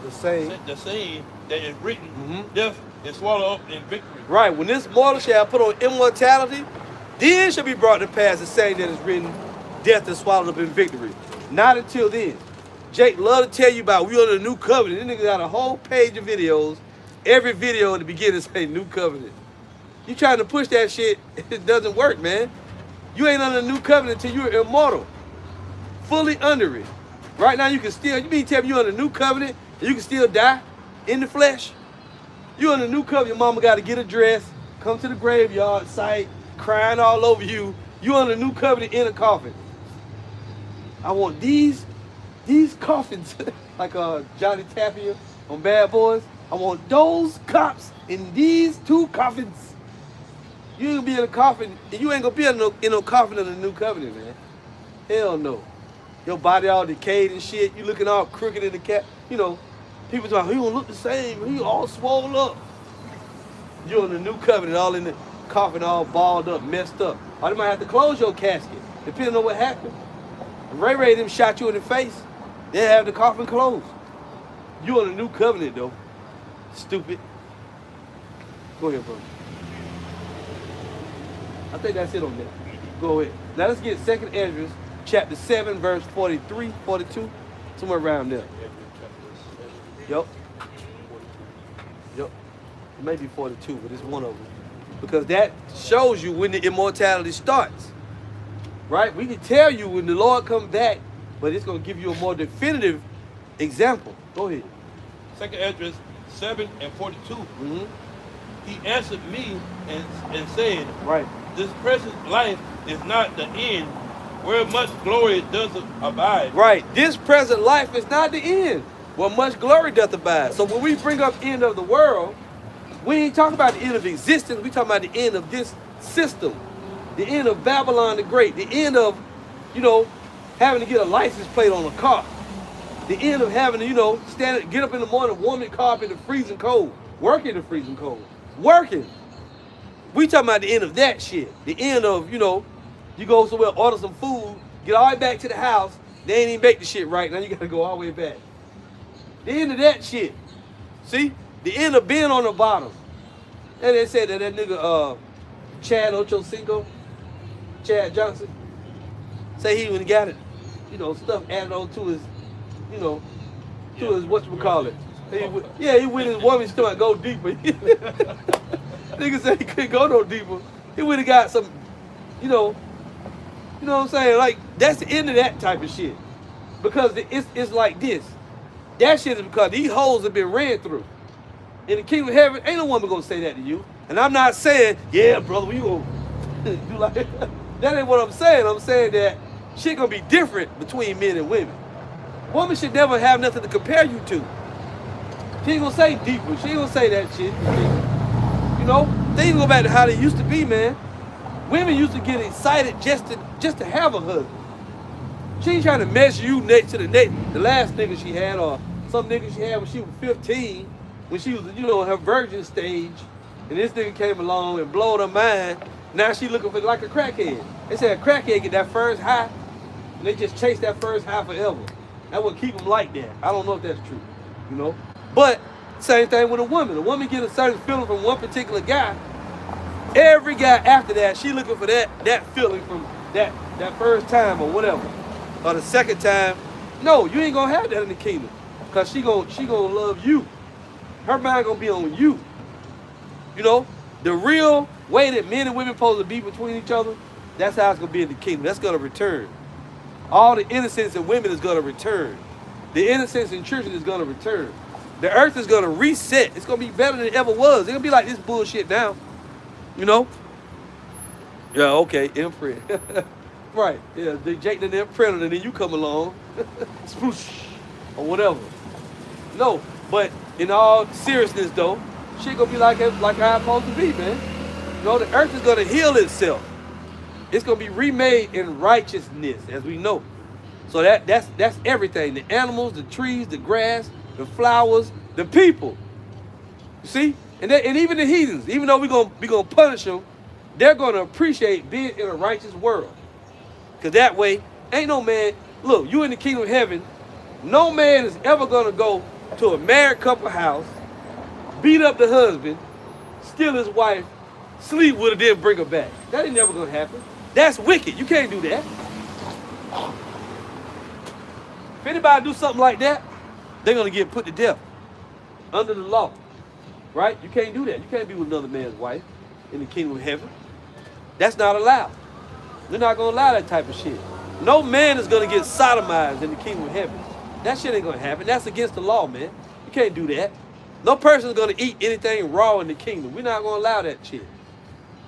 the saying that is written, death is swallowed up in victory. Right. When this mortal shall put on immortality, then shall be brought to pass the saying that is written, death is swallowed up in victory. Not until then. Jake love to tell you about we on the new covenant. This nigga got a whole page of videos. Every video at the beginning say new covenant. You trying to push that shit, it doesn't work, man. You ain't under the new covenant until you're immortal. Fully under it. Right now you mean tell me you under the new covenant and you can still die in the flesh? You under the new covenant, your mama got to get a dress, come to the graveyard site, crying all over you. You under the new covenant in a coffin. I want these coffins, like Johnny Tapia on Bad Boys. I want those cops in these two coffins. You ain't gonna be in a coffin, and you ain't gonna be in no coffin in the new covenant, man. Hell no. Your body all decayed and shit. You looking all crooked in the cat. You know, people talking, he don't look the same. He all swole up. You in the new covenant, all in the coffin, all balled up, messed up. Or they might have to close your casket, depending on what happened. Ray them shot you in the face. They have the coffin closed. You on a new covenant though. Stupid. Go ahead, bro. I think that's it on that. Go ahead. Now let's get 2nd Esdras, chapter 7, verse 43, 42. Somewhere around there. Yup. It may be 42, but it's one of them. Because that shows you when the immortality starts. Right? We can tell you when the Lord comes back, but it's going to give you a more definitive example. Go ahead. 2nd Esdras 7 and 42. He answered me and said, right, this present life is not the end, where much glory does abide. Right. This present life is not the end. well, much glory doth abide. So when we bring up end of the world, we ain't talking about the end of existence. We talking about the end of this system, the end of Babylon the Great, the end of, you know, having to get a license plate on a car, the end of having to, you know, get up in the morning, warm your car up in the freezing cold, work in the freezing cold, working. We talking about the end of that shit. The end of, you know, you go somewhere, order some food, get all the way back to the house, they ain't even make the shit right. Now you gotta go all the way back. The end of that shit. See? The end of being on the bottom. And they said that nigga, Chad Ochocinco, Chad Johnson, say he when he got it, you know, stuff added on to his, you know, to his whatchamacallit. He went his woman's stomach, go deeper. Nigga said he couldn't go no deeper. He would have got some, you know what I'm saying? Like, that's the end of that type of shit. Because it's like this. That shit is because these hoes have been ran through. In the kingdom of heaven, ain't no woman gonna say that to you. And I'm not saying, yeah, brother, we gonna do like that ain't what I'm saying. I'm saying that shit gonna be different between men and women. Woman should never have nothing to compare you to. She ain't gonna say deeper. She ain't gonna say that shit. You know, things go back to how they used to be, man. Women used to get excited just to have a husband. She ain't trying to measure you next to the last nigga she had, or some nigga she had when she was 15, when she was, you know, in her virgin stage, and this nigga came along and blowed her mind. Now she looking for like a crackhead. They said a crackhead get that first high, and they just chase that first high forever. That would keep them like that. I don't know if that's true, you know. But same thing with a woman. A woman get a certain feeling from one particular guy. Every guy after that, she looking for that feeling from that first time or whatever, or the second time. No, you ain't gonna have that in the kingdom, cause she gonna love you. Her mind gonna be on you. You know, the real way that men and women supposed to be between each other, that's how it's gonna be in the kingdom. That's gonna return. All the innocence in women is gonna return. The innocence in children is gonna return. The earth is gonna reset. It's gonna be better than it ever was. It's gonna be like this bullshit now. You know? Yeah, okay, imprint. Right, yeah, they Jake the imprinter, and then you come along, swoosh, or whatever. No, but in all seriousness though, shit gonna be like how it's supposed to be, man. You know, the earth is gonna heal itself. It's gonna be remade in righteousness, as we know. So that's everything. The animals, the trees, the grass, the flowers, the people. You see? And even the heathens, even though we're gonna punish them, they're gonna appreciate being in a righteous world. Cause that way, ain't no man, look, you in the kingdom of heaven, no man is ever gonna go to a married couple house, beat up the husband, steal his wife, sleep with her, then bring her back. That ain't never gonna happen. That's wicked. You can't do that. If anybody do something like that, they're gonna get put to death under the law. Right? You can't do that. You can't be with another man's wife in the kingdom of heaven. That's not allowed. They're not going to allow that type of shit. No man is going to get sodomized in the kingdom of heaven. That shit ain't going to happen. That's against the law, man. You can't do that. No person is going to eat anything raw in the kingdom. We're not going to allow that shit.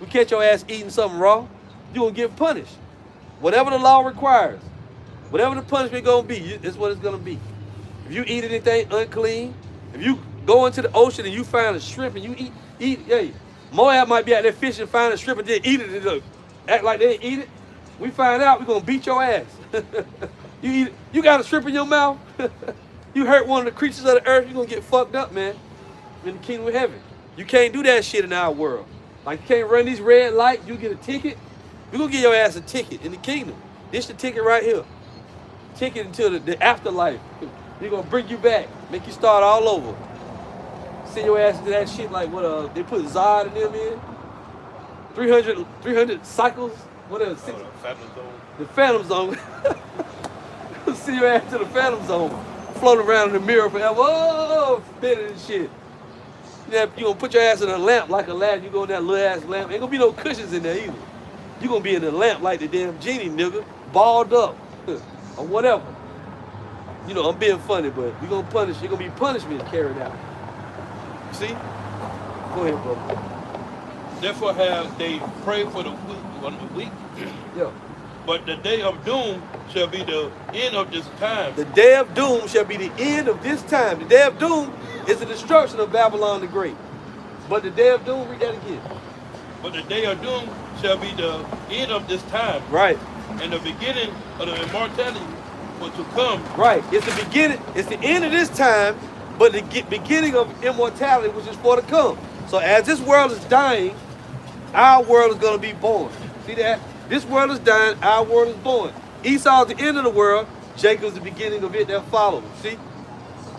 We catch your ass eating something raw, you're going to get punished. Whatever the law requires, whatever the punishment going to be, that's what it's going to be. If you eat anything unclean, if you go into the ocean and you find a shrimp and you eat, hey, Moab might be out there fishing, find a shrimp and then eat it and act like they didn't eat it. We find out, we're gonna beat your ass. You eat it, you got a shrimp in your mouth, you hurt one of the creatures of the earth, you're gonna get fucked up, man, in the kingdom of heaven. You can't do that shit in our world. Like, you can't run these red lights, you get a ticket. We're gonna give your ass a ticket in the kingdom. This the ticket right here. Ticket until the afterlife. They're gonna bring you back, make you start all over. Send your ass into that shit like what they put Zod in them in. 300 cycles. What else? The Phantom Zone. The Phantom Zone. Send your ass to the Phantom Zone. Floating around in the mirror forever. Oh, spinning and shit. You gonna put your ass in a lamp like a lad. You go in that little ass lamp. Ain't gonna be no cushions in there either. You gonna be in the lamp like the damn genie nigga, balled up or whatever. You know, I'm being funny, but you're gonna punish. You're gonna be punishment carried out. See? Go ahead, brother. Therefore have they prayed for the weak. Yeah. But the day of doom shall be the end of this time. The day of doom shall be the end of this time. The day of doom is the destruction of Babylon the Great. But the day of doom, read that again. But the day of doom shall be the end of this time. Right. And the beginning of the immortality for to come. Right. It's the beginning. It's the end of this time, but the beginning of immortality, which is for to come. So as this world is dying, our world is going to be born. See that? This world is dying, our world is born. Esau's the end of the world, Jacob's the beginning of it that follows. See?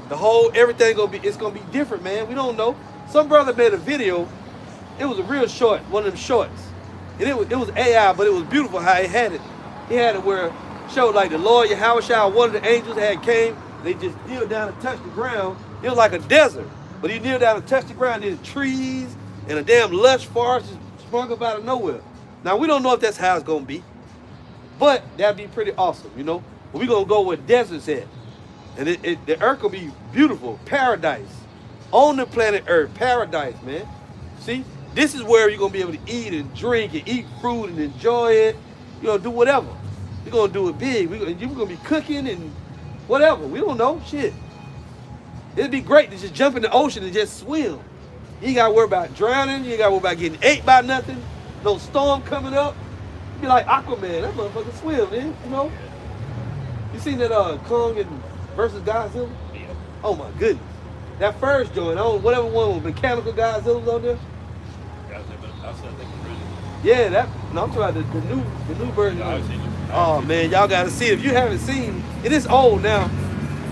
The whole, everything it's gonna be different, man. We don't know. Some brother made a video, it was a real short, one of them shorts. And it was AI, but it was beautiful how he had it. He had it where it showed like the Lord YAHAWASHI, one of the angels had came, they just kneeled down and touched the ground. It was like a desert. But he kneeled down and touched the ground, there's trees and a damn lush forest just sprung up out of nowhere. Now, we don't know if that's how it's going to be, but that'd be pretty awesome, you know? But we're going to go where desert's at. And the earth will be beautiful, paradise. On the planet Earth, paradise, man. See? This is where you're going to be able to eat and drink and eat fruit and enjoy it. You're going to do whatever. You're going to do it big. You're going to be cooking and whatever. We don't know. Shit. It'd be great to just jump in the ocean and just swim. You ain't got to worry about drowning. You ain't got to worry about getting ate by nothing. No storm coming up. Be like Aquaman. That motherfucker swim, man. You know? You seen that Kong versus Godzilla? Yeah. Oh my goodness. That first joint, whatever one with mechanical Godzilla's on there. Yeah, that. No, I'm talking about the new version. Oh man, y'all gotta see it. If you haven't seen it, is old now.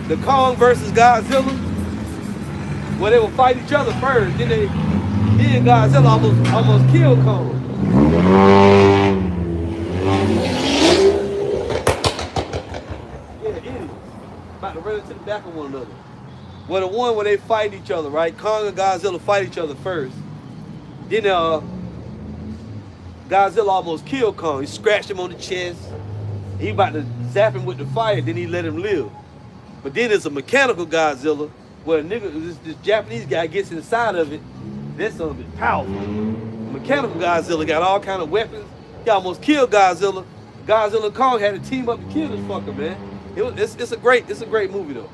The Kong versus Godzilla, where they will fight each other first. Then he and Godzilla almost killed Kong. Yeah, idiots. About to run into the back of one another. Well, the one where they fight each other, right? Kong and Godzilla fight each other first. Then Godzilla almost killed Kong. He scratched him on the chest. He about to zap him with the fire, then he let him live. But then there's a mechanical Godzilla where a nigga, this Japanese guy gets inside of it. That son of it powerful. Mechanical Godzilla got all kind of weapons. He almost killed Godzilla. Godzilla and Kong had to team up to kill this fucker, man. It's a great movie though.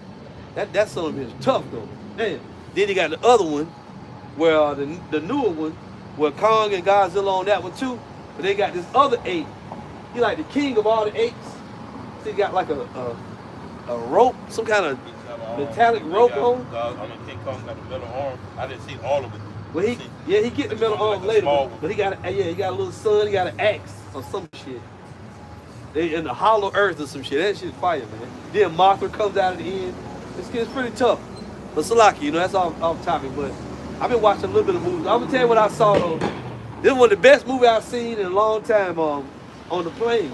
That son of it is tough though. Man. Then you got the other one, where the newer one, where Kong and Godzilla on that one too. But they got this other ape. He like the king of all the apes. So he got like a rope, some kind of metallic rope on. King Kong got a metal arm. I didn't see all of it. Well, he get the metal arm later. But he got he got a little son. He got an axe or some shit. They in the hollow earth or some shit. That shit's fire, man. Then Mothra comes out at the end. It's pretty tough. But Salaki, you know, that's off topic. But I've been watching a little bit of movies. I'm gonna tell you what I saw though. This is one of the best movies I've seen in a long time. On the plane,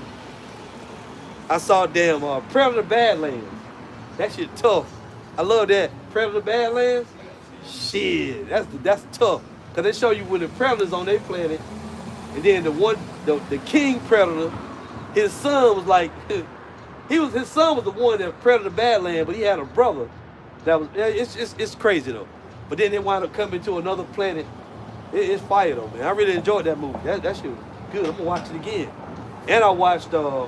I saw damn Predator Badlands. That shit tough. I love that. Predator Badlands. Shit, that's tough. Cause they show you when the predators on their planet, and then the king predator, his son was like, his son was the one that Predator Badlands, but he had a brother that was. It's crazy though. But then they wound up coming to another planet. It's fire though, man. I really enjoyed that movie. That shit was good. I'm gonna watch it again. And I watched the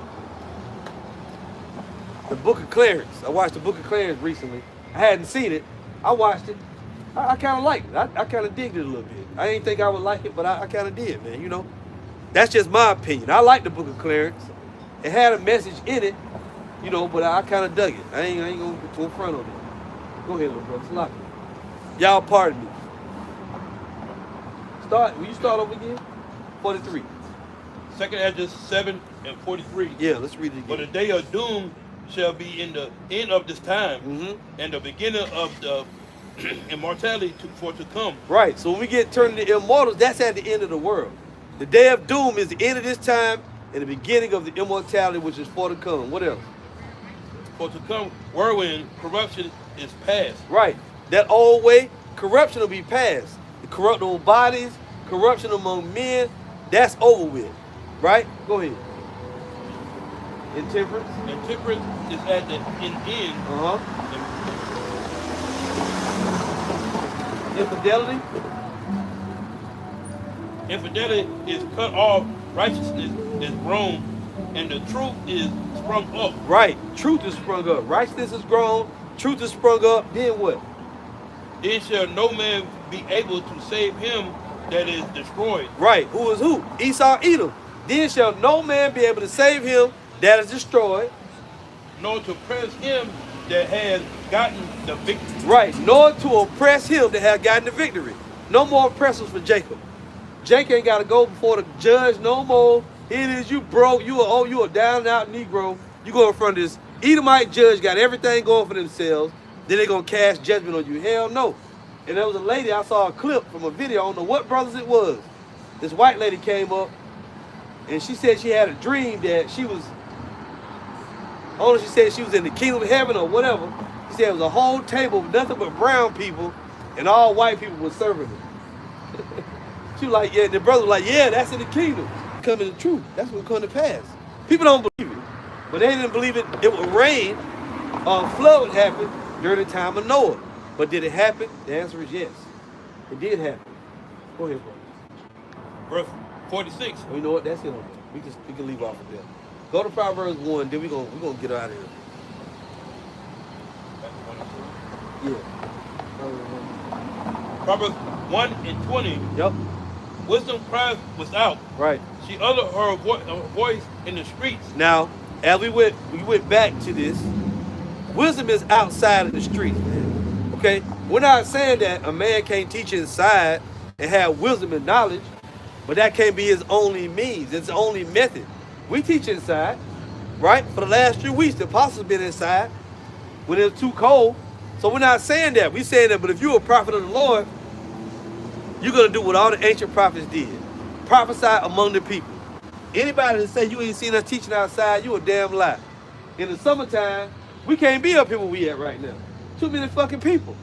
Book of Clarence. I watched the Book of Clarence recently. I hadn't seen it. I watched it. I kind of liked it. I kind of digged it a little bit. I didn't think I would like it, but I kind of did, man. You know, that's just my opinion. I like the Book of Clarence. It had a message in it, you know, but I kind of dug it. I ain't gonna get to in front of it. Go ahead, little brother. Slap it. Y'all pardon me. Will you start over again? 43. Second Ezra 7 and 43. Yeah, let's read it again. But the day of doom shall be in the end of this time, and the beginning of the immortality for to come. Right. So when we get turned into immortals, that's at the end of the world. The day of doom is the end of this time and the beginning of the immortality, which is for to come. What else? For to come, wherein corruption is past. Right. That old way, corruption will be past. The corruptible bodies, corruption among men, that's over with. Right? Go ahead. Intemperance? Intemperance is at the end. Infidelity? Infidelity is cut off. Righteousness is grown and the truth is sprung up. Right. Truth is sprung up. Righteousness is grown. Truth is sprung up. Then what? Then shall no man be able to save him that is destroyed. Right. Who is who? Esau, Edom. Then shall no man be able to save him that is destroyed. Nor to press him that has gotten the victory. Right. Nor to oppress him that has gotten the victory. No more oppressors for Jacob. Jake ain't got to go before the judge no more. Here it is, you broke, you a down and out Negro. You go in front of this Edomite judge, got everything going for themselves. Then they gonna cast judgment on you. Hell no. And there was a lady, I saw a clip from a video, I don't know what brothers it was. This white lady came up and she said she had a dream that she was, I don't know if she said she was in the kingdom of heaven or whatever. She said it was a whole table with nothing but brown people and all white people were serving her. She was like, yeah, the brother was like, yeah, that's in the kingdom. Coming to truth. That's what come to pass. People don't believe it. But they didn't believe it would rain or a flood would happen during the time of Noah. But did it happen? The answer is yes. It did happen. Go ahead, bro. Verse 46. You know what? That's it on there. We can leave off of that. Go to Proverbs 1, then we're gonna get out of here. Yeah. Proverbs 1 and 20. Yep. Wisdom cries without. Right. She uttered her voice in the streets. Now, as we went back to this, wisdom is outside of the street. Okay? We're not saying that a man can't teach inside and have wisdom and knowledge, but that can't be his only means, his only method. We teach inside, right? For the last few weeks, the apostles been inside when it was too cold. So we're not saying that. We're saying that, but if you're a prophet of the Lord, you're going to do what all the ancient prophets did. Prophesy among the people. Anybody that say you ain't seen us teaching outside, you a damn lie. In the summertime, we can't be up here where we at right now. Too many fucking people.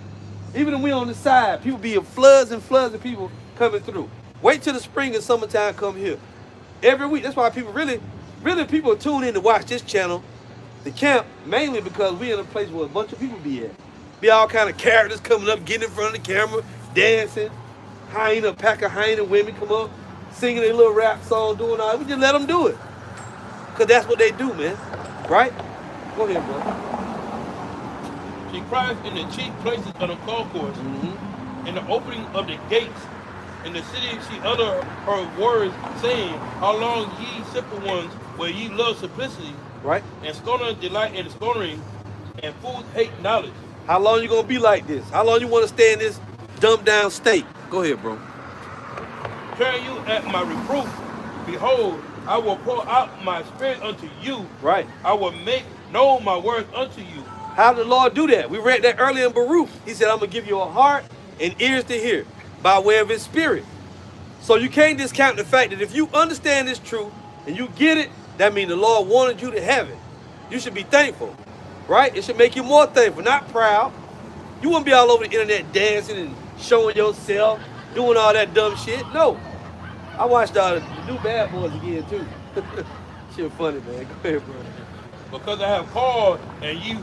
Even if we on the side, people be in floods and floods of people coming through. Wait till the spring and summertime come here. Every week, that's why people really people tune in to watch this channel, the camp, mainly because we in a place where a bunch of people be at. Be all kind of characters coming up, getting in front of the camera, dancing. A pack of hyena women come up, singing their little rap song, doing all that. We just let them do it. Because that's what they do, man. Right? Go ahead, bro. She cries in the chief places of the concourse, in the opening of the gates. In the city she uttered her words, saying, how long ye simple ones, where ye love simplicity, right? And scorners delight in scorning, and fools hate knowledge. How long you gonna be like this? How long you wanna stay in this dumbed down state? Go ahead, bro. Turn you at my reproof. Behold, I will pour out my spirit unto you. Right. I will make known my words unto you. How did the Lord do that? We read that earlier in Baruch. He said, I'm going to give you a heart and ears to hear by way of his spirit. So you can't discount the fact that if you understand this truth and you get it, that means the Lord wanted you to have it. You should be thankful, right? It should make you more thankful, not proud. You wouldn't be all over the internet dancing and showing yourself, doing all that dumb shit. No. I watched the new Bad Boys again, too. Shit funny, man. Go ahead, bro. Because I have called and you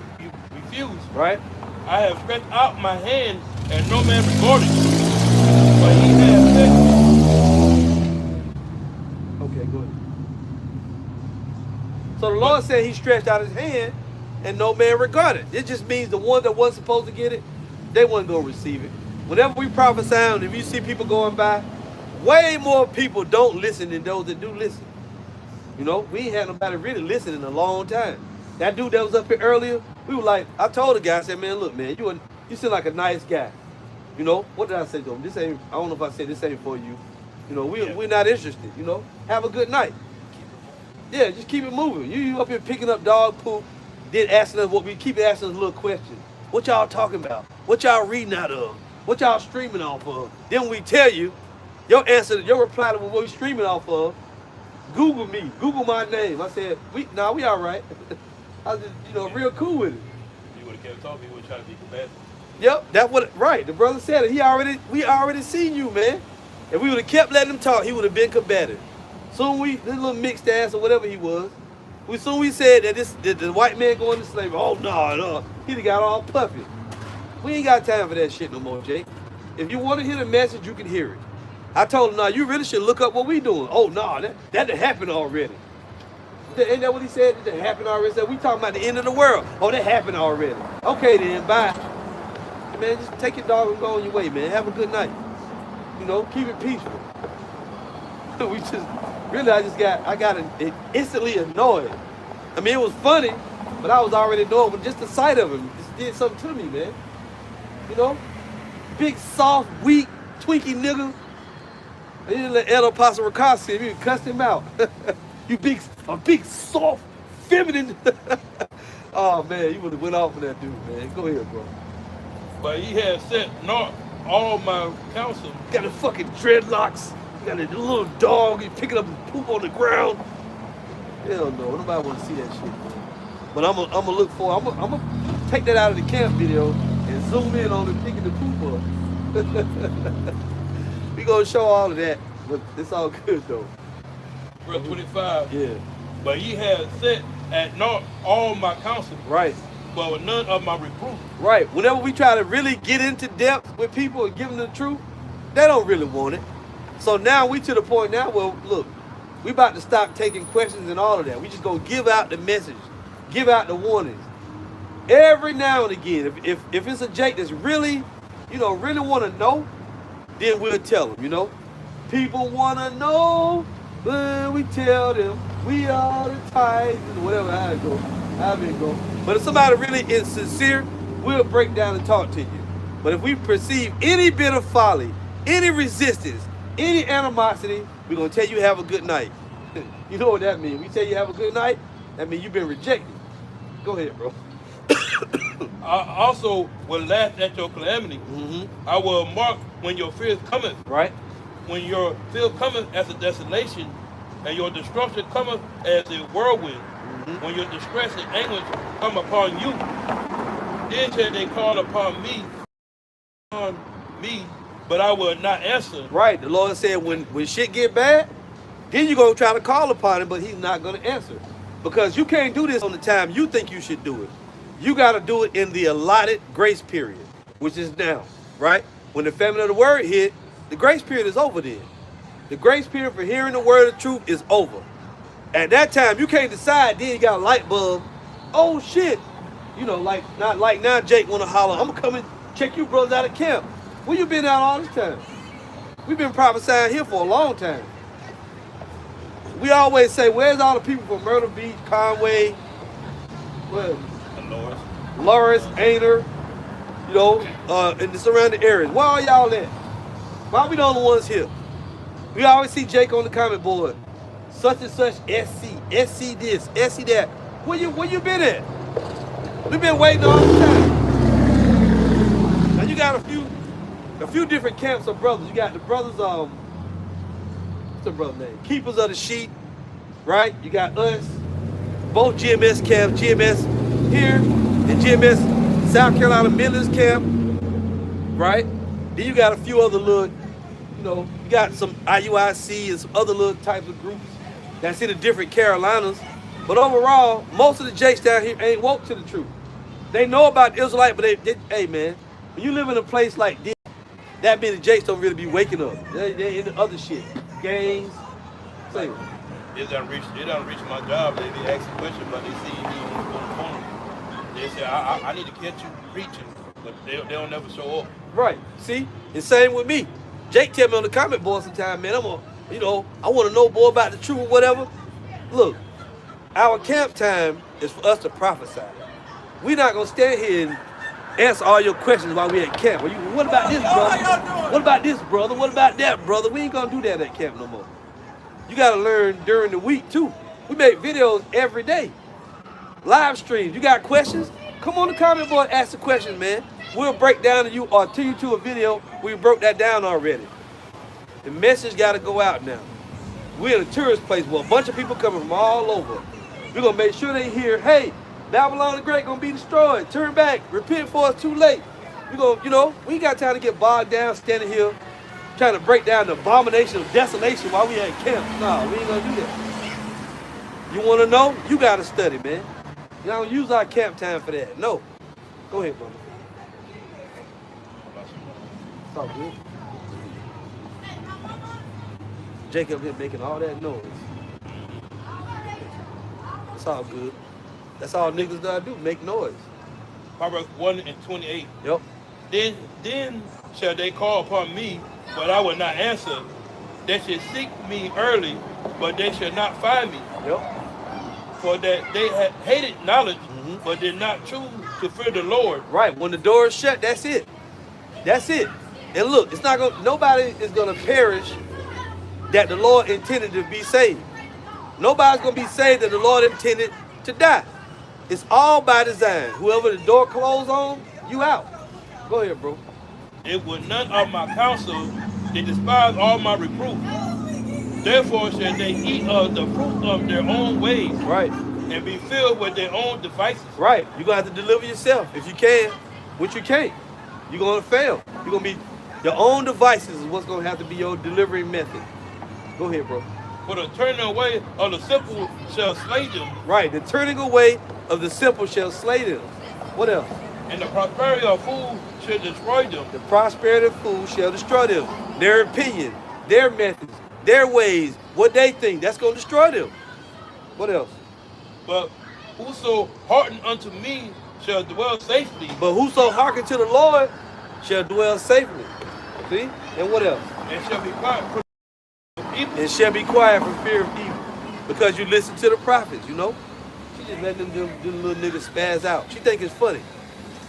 refuse. Right. I have stretched out my hand and no man regarded. But he has said. Okay, go ahead. So the Lord said he stretched out his hand and no man regarded. It just means the one that wasn't supposed to get it, they wasn't going to receive it. Whenever we prophesy, and if you see people going by, way more people don't listen than those that do listen. You know, we ain't had nobody really listen in a long time. That dude that was up here earlier, we were like, I told the guy, I said, man, look, man, you seem like a nice guy. You know, what did I say to him? This ain't, I don't know if I said this ain't for you. You know, we're not interested, you know. Have a good night. Yeah, just keep it moving. You up here picking up dog poop, then asking us we keep asking us little questions. What y'all talking about? What y'all reading out of? What y'all streaming off of? Then when we tell you, your answer, your reply to what we streaming off of, Google me, Google my name. I said, we all right. I was just, real cool with it. You would have kept talking, you would have tried to be competitive. Yep, that's what, right. The brother said it. We already seen you, man. If we would have kept letting him talk, he would have been combative. Soon this little mixed ass or whatever he was, we said that the white man going to slavery. Oh, no. He got all puffy. We ain't got time for that shit no more, Jake. If you want to hear the message, you can hear it. I told him, no, you really should look up what we doing. Oh, no, that happened already. Ain't that what he said? It happened already. Said we talking about the end of the world. Oh, that happened already. Okay then, bye. Man, just take your dog and go on your way, man. Have a good night. You know, keep it peaceful. We just really, I got instantly annoyed. I mean, it was funny, but I was already annoyed with just the sight of him. Just did something to me, man. You know, big, soft, weak, twinkie nigga. I didn't let Edo Pasa Rakasi, you cussed him out. You a big, soft, feminine. Oh man, you would have went off with that dude, man. Go ahead, bro. But he had set not all my counsel. Got the fucking dreadlocks. Got a little dog. He picking up his poop on the ground. Hell no, nobody want to see that shit, man. But I'm gonna look for. I'm gonna take that out of the camp video and zoom in on him picking the poop up. We gonna show all of that, but it's all good though. Verse 25. Yeah. But he had set at not all my counsel. Right. But with none of my reproof. Right. Whenever we try to really get into depth with people and give them the truth, they don't really want it. So now we to the point now where, look, we about to stop taking questions and all of that. We just gonna give out the message, give out the warnings. Every now and again, if it's a Jake that's really, you know, really want to know, then we'll tell them, you know. People want to know, but we tell them we are the tithes, whatever, how it go, however it go. But if somebody really is sincere, we'll break down and talk to you. But if we perceive any bit of folly, any resistance, any animosity, we're going to tell you have a good night. You know what that means. We tell you have a good night, that means you've been rejected. Go ahead, bro. I also will laugh at your calamity. I will mark when your fear cometh. Right. When your fear cometh as a desolation, and your destruction cometh as a whirlwind. When your distress and anguish come upon you, then shall they call upon me, but I will not answer. Right. The Lord said when shit get bad, then you're going to try to call upon him, but he's not going to answer. Because you can't do this on the time you think you should do it. You got to do it in the allotted grace period, which is now, right? When the famine of the word hit, the grace period is over then. The grace period for hearing the word of truth is over. At that time, you can't decide, then you got a light bulb. Oh, shit. You know, not like now Jake want to holler, I'm going to come and check you brothers out of camp. Where you been out all this time? We've been prophesying here for a long time. We always say, where's all the people from Myrtle Beach, Conway, Lawrence, Ainer, you know, in the surrounding areas? Where are y'all at? Why are we the only ones here? We always see Jake on the comment board. Such and such SC this, SC that. Where you been at? We've been waiting all the time. Now you got a few different camps of brothers. You got the brothers, what's the brother name? Keepers of the Sheep, right? You got us, both GMS camps, GMS here and GMS South Carolina Midlands camp, right? Then you got a few other little, you know, you got some IUIC and some other little types of groups that's in the different Carolinas. But overall, most of the Jakes down here ain't woke to the truth. They know about the Israelite, but they hey man, when you live in a place like this, that many Jakes don't really be waking up. They're in the other shit. Gangs. Say It don't reach my job. They ask a question, but they see me on the corner. They say, I need to catch you preaching, but they don't never show up. Right. See? And same with me. Jake tell me on the comment board sometime, man, I want to know more about the truth or whatever. Look, our camp time is for us to prophesy. We're not going to stand here and answer all your questions while we're at camp. What about this, brother? What about this, brother? What about that, brother? We ain't going to do that at camp no more. You got to learn during the week, too. We make videos every day. Live streams. You got questions? Come on the comment board, ask the questions, man. We'll break down to you or to you to a video. We broke that down already. The message got to go out now. We're in a tourist place where a bunch of people coming from all over. We're going to make sure they hear, hey, Babylon the Great going to be destroyed. Turn back. Repent for it's too late. We're going to, you know, we ain't got time to get bogged down standing here trying to break down the abomination of desolation while we at camp. No, we ain't going to do that. You want to know? You got to study, man. You don't use our camp time for that. No. Go ahead, brother. It's all good. Jacob here making all that noise. all good. That's all niggas gotta do, make noise. Proverbs 1:28. Yep. Then shall they call upon me, but I will not answer. They shall seek me early, but they shall not find me. Yep. For that they had hated knowledge, but did not choose to fear the Lord. Right. When the door is shut, that's it. That's it. And look, it's not gonna. Nobody is gonna perish that the Lord intended to be saved. Nobody's gonna be saved that the Lord intended to die. It's all by design. Whoever the door closed on, you out. Go ahead, bro. It was none of my counsel. They despise all my reproof. Therefore shall they eat of the fruit of their own ways. Right. And be filled with their own devices. Right. You're going to have to deliver yourself if you can, which you can't. You're going to fail. You're going to be, your own devices is what's going to have to be your delivery method. Go ahead, bro. For the turning away of the simple shall slay them. Right. The turning away of the simple shall slay them. What else? And the prosperity of fools shall destroy them. The prosperity of fools shall destroy them. Their opinion, their methods, their ways, what they think, that's going to destroy them. What else? But whoso hearken unto me shall dwell safely. But whoso hearken to the Lord shall dwell safely. See? And what else? And shall be quiet from evil. And shall be quiet from fear of evil. Because you listen to the prophets, you know? She just letting them little niggas spaz out. She think it's funny.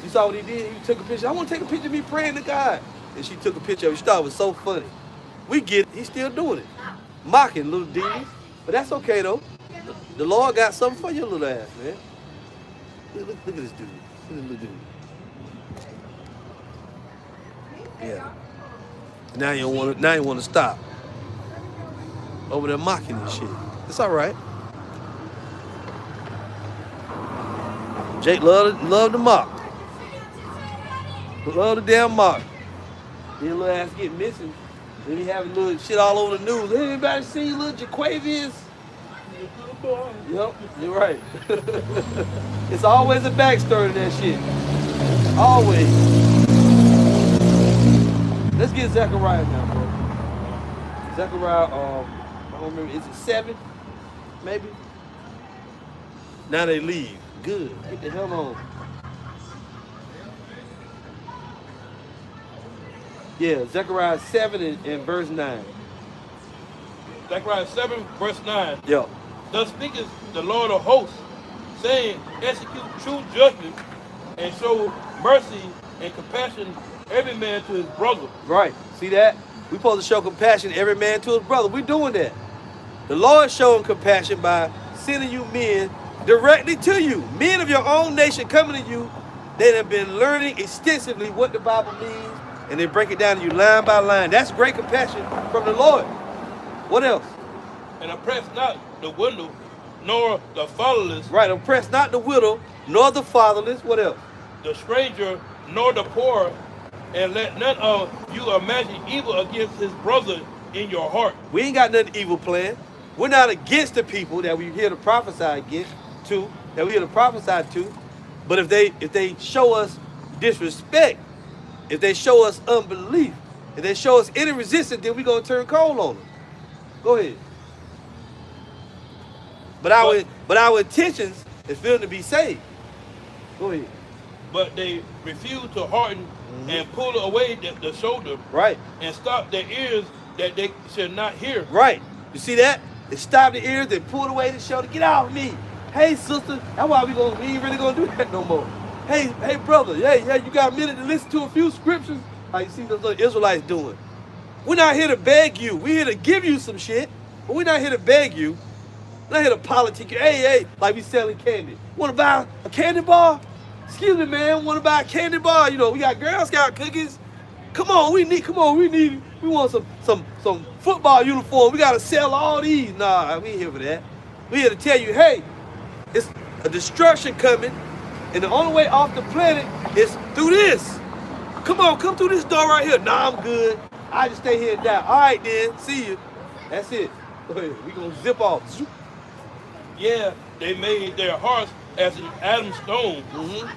You saw what he did? He took a picture. I want to take a picture of me praying to God. And she took a picture of it. She thought it was so funny. We get it. He's still doing it. Mocking little demons. But that's okay, though. The Lord got something for your little ass, man. Look at this dude. Look at this little dude. Yeah. Now you want to stop. Over there mocking and shit. It's all right. Jake love to mock. Love the damn mock. His little ass get missing. Then he having little shit all over the news. Anybody see little Jaquavius? Yep, you're right. It's always a backstory to that shit. Always. Let's get Zechariah now, bro. Zechariah, I don't remember, is it 7? Maybe? Now they leave. Good. Get the hell on. Yeah, Zechariah 7 and verse 9. Zechariah 7, verse 9. Yeah. Thus speaketh the Lord of hosts, saying, execute true judgment, and show mercy and compassion every man to his brother. Right. See that? We supposed to show compassion every man to his brother. We're doing that. The Lord showing compassion by sending you men directly to you. Men of your own nation coming to you. They have been learning extensively what the Bible means, and they break it down to you line by line. That's great compassion from the Lord. What else? And oppress not the widow, nor the fatherless. Right, oppress not the widow, nor the fatherless. What else? The stranger, nor the poor, and let none of you imagine evil against his brother in your heart. We ain't got nothing evil planned. We're not against the people that we here to prophesy against to, that we here to prophesy to. But if they show us disrespect, if they show us unbelief, if they show us any resistance, then we're gonna turn cold on them. Go ahead. But our intentions is for them to be saved. Go ahead. But they refuse to harden and pull away the shoulder. Right. And stop their ears that they should not hear. Right. You see that? They stop the ears, they pulled away the shoulder. Get off me. Hey, sister. That's why we ain't really gonna do that no more. Hey, brother. Yeah, you got a minute to listen to a few scriptures? Like you see those little Israelites doing. We're not here to beg you. We're here to give you some shit. But we're not here to beg you. We're not here to politic you. Hey, like we selling candy. Want to buy a candy bar? Excuse me, man. Want to buy a candy bar? You know, we got Girl Scout cookies. Come on, we want some football uniform. We gotta sell all these. Nah, we ain't here for that. We here to tell you, hey, it's a destruction coming, and the only way off the planet is through this. Come on, come through this door right here. Nah, I'm good. I just stay here and die. All right, then. See you. That's it. We gonna zip off. Yeah, they made their hearts as an Adam's stone.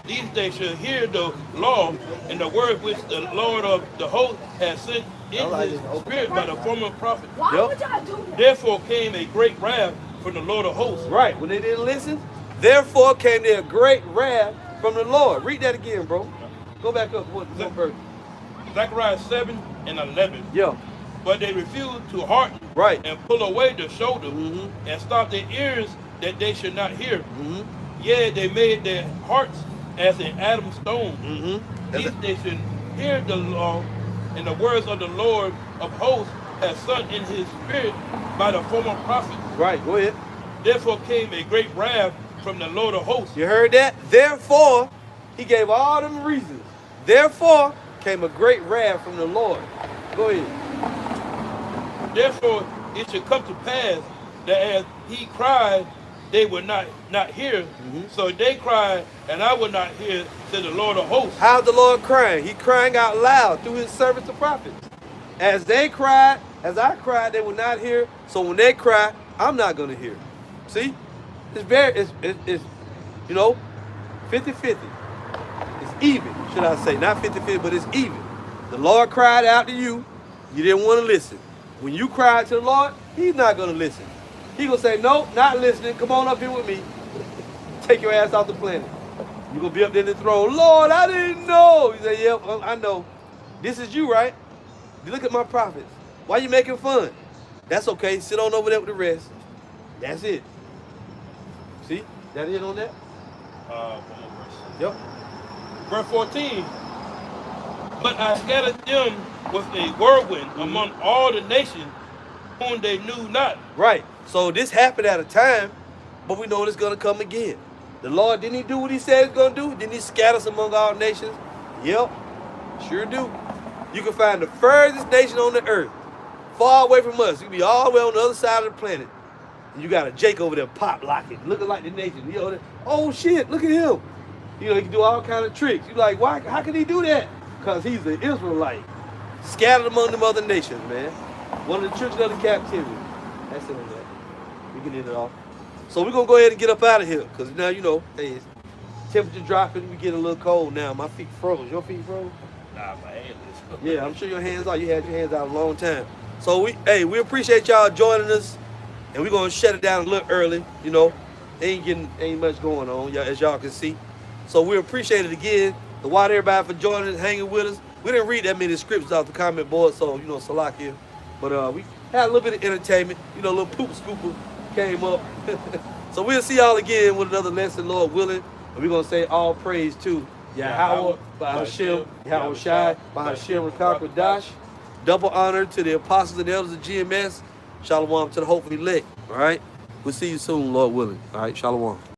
These days shall hear the law and the word which the Lord of the host has sent in his spirit by the former prophet. Why would y'all do that? Therefore came a great wrath from the Lord of hosts. Right. When they didn't listen, Therefore came there a great wrath from the Lord. Read that again, bro. Go back up one verse. Zechariah 7 and 11. Yeah. But they refused to hearken and pull away the shoulder and stop their ears that they should not hear. Yea, they made their hearts as an Adam's stone. Lest they should hear the law and the words of the Lord of hosts has sunk in his spirit by the former prophets. Right, go ahead. Therefore came a great wrath from the Lord of hosts. You heard that? Therefore, he gave all them reasons. Therefore came a great wrath from the Lord. Go ahead. Therefore it should come to pass that as he cried, they would not hear. So they cried, and I would not hear, said the Lord of hosts. How's the Lord crying? He crying out loud through his servants, the prophets. As they cried, as I cried, they would not hear. So when they cry, I'm not going to hear. See? It's you know, 50-50. It's even, should I say. Not 50-50, but it's even. The Lord cried out to you. You didn't want to listen. When you cried to the Lord, he's not going to listen. He's going to say, nope, not listening. Come on up here with me. Take your ass off the planet. You're going to be up there in the throne. Lord, I didn't know. He said, yep, I know. This is you, right? Look at my prophets. Why you making fun? That's okay. Sit on over there with the rest. That's it. See? That it on that? One more verse. Yep. Verse 14. But I scattered them with a whirlwind among all the nations whom they knew not. Right. So this happened at a time, but we know it's going to come again. The Lord, didn't he do what he said he's going to do? Didn't he scatter us among all nations? Yep. Sure do. You can find the furthest nation on the earth, far away from us. You can be all the way on the other side of the planet. And you got a Jake over there pop locking, looking like the nation. You know, oh shit, look at him. You know, he can do all kind of tricks. You're like, why? How can he do that? Because he's an Israelite. Scattered among them other nations, man. One of the children of the captivity. That's it on that. We can end it off. So we're going to go ahead and get up out of here. Because now, you know, hey, it's temperature dropping. We getting a little cold now. My feet froze. Your feet froze? Nah, my hand is. Yeah, I'm sure your hands are. You had your hands out a long time. So we appreciate y'all joining us. And we're going to shut it down a little early. You know, ain't much going on, as y'all can see. So we appreciate it again. The why everybody for joining us, hanging with us. We didn't read that many scriptures off the comment board, so, you know, Salakia. But we had a little bit of entertainment. You know, a little poop scooper came up. So we'll see y'all again with another lesson, Lord willing. And we're going to say all praise to YAHAWAH, BAHASHAM, YAHAWASHI, BAHASHAM, QADASH. Double honor to the apostles and elders of GMS. Shalom to the hopeful elect. All right? We'll see you soon, Lord willing. All right? Shalom.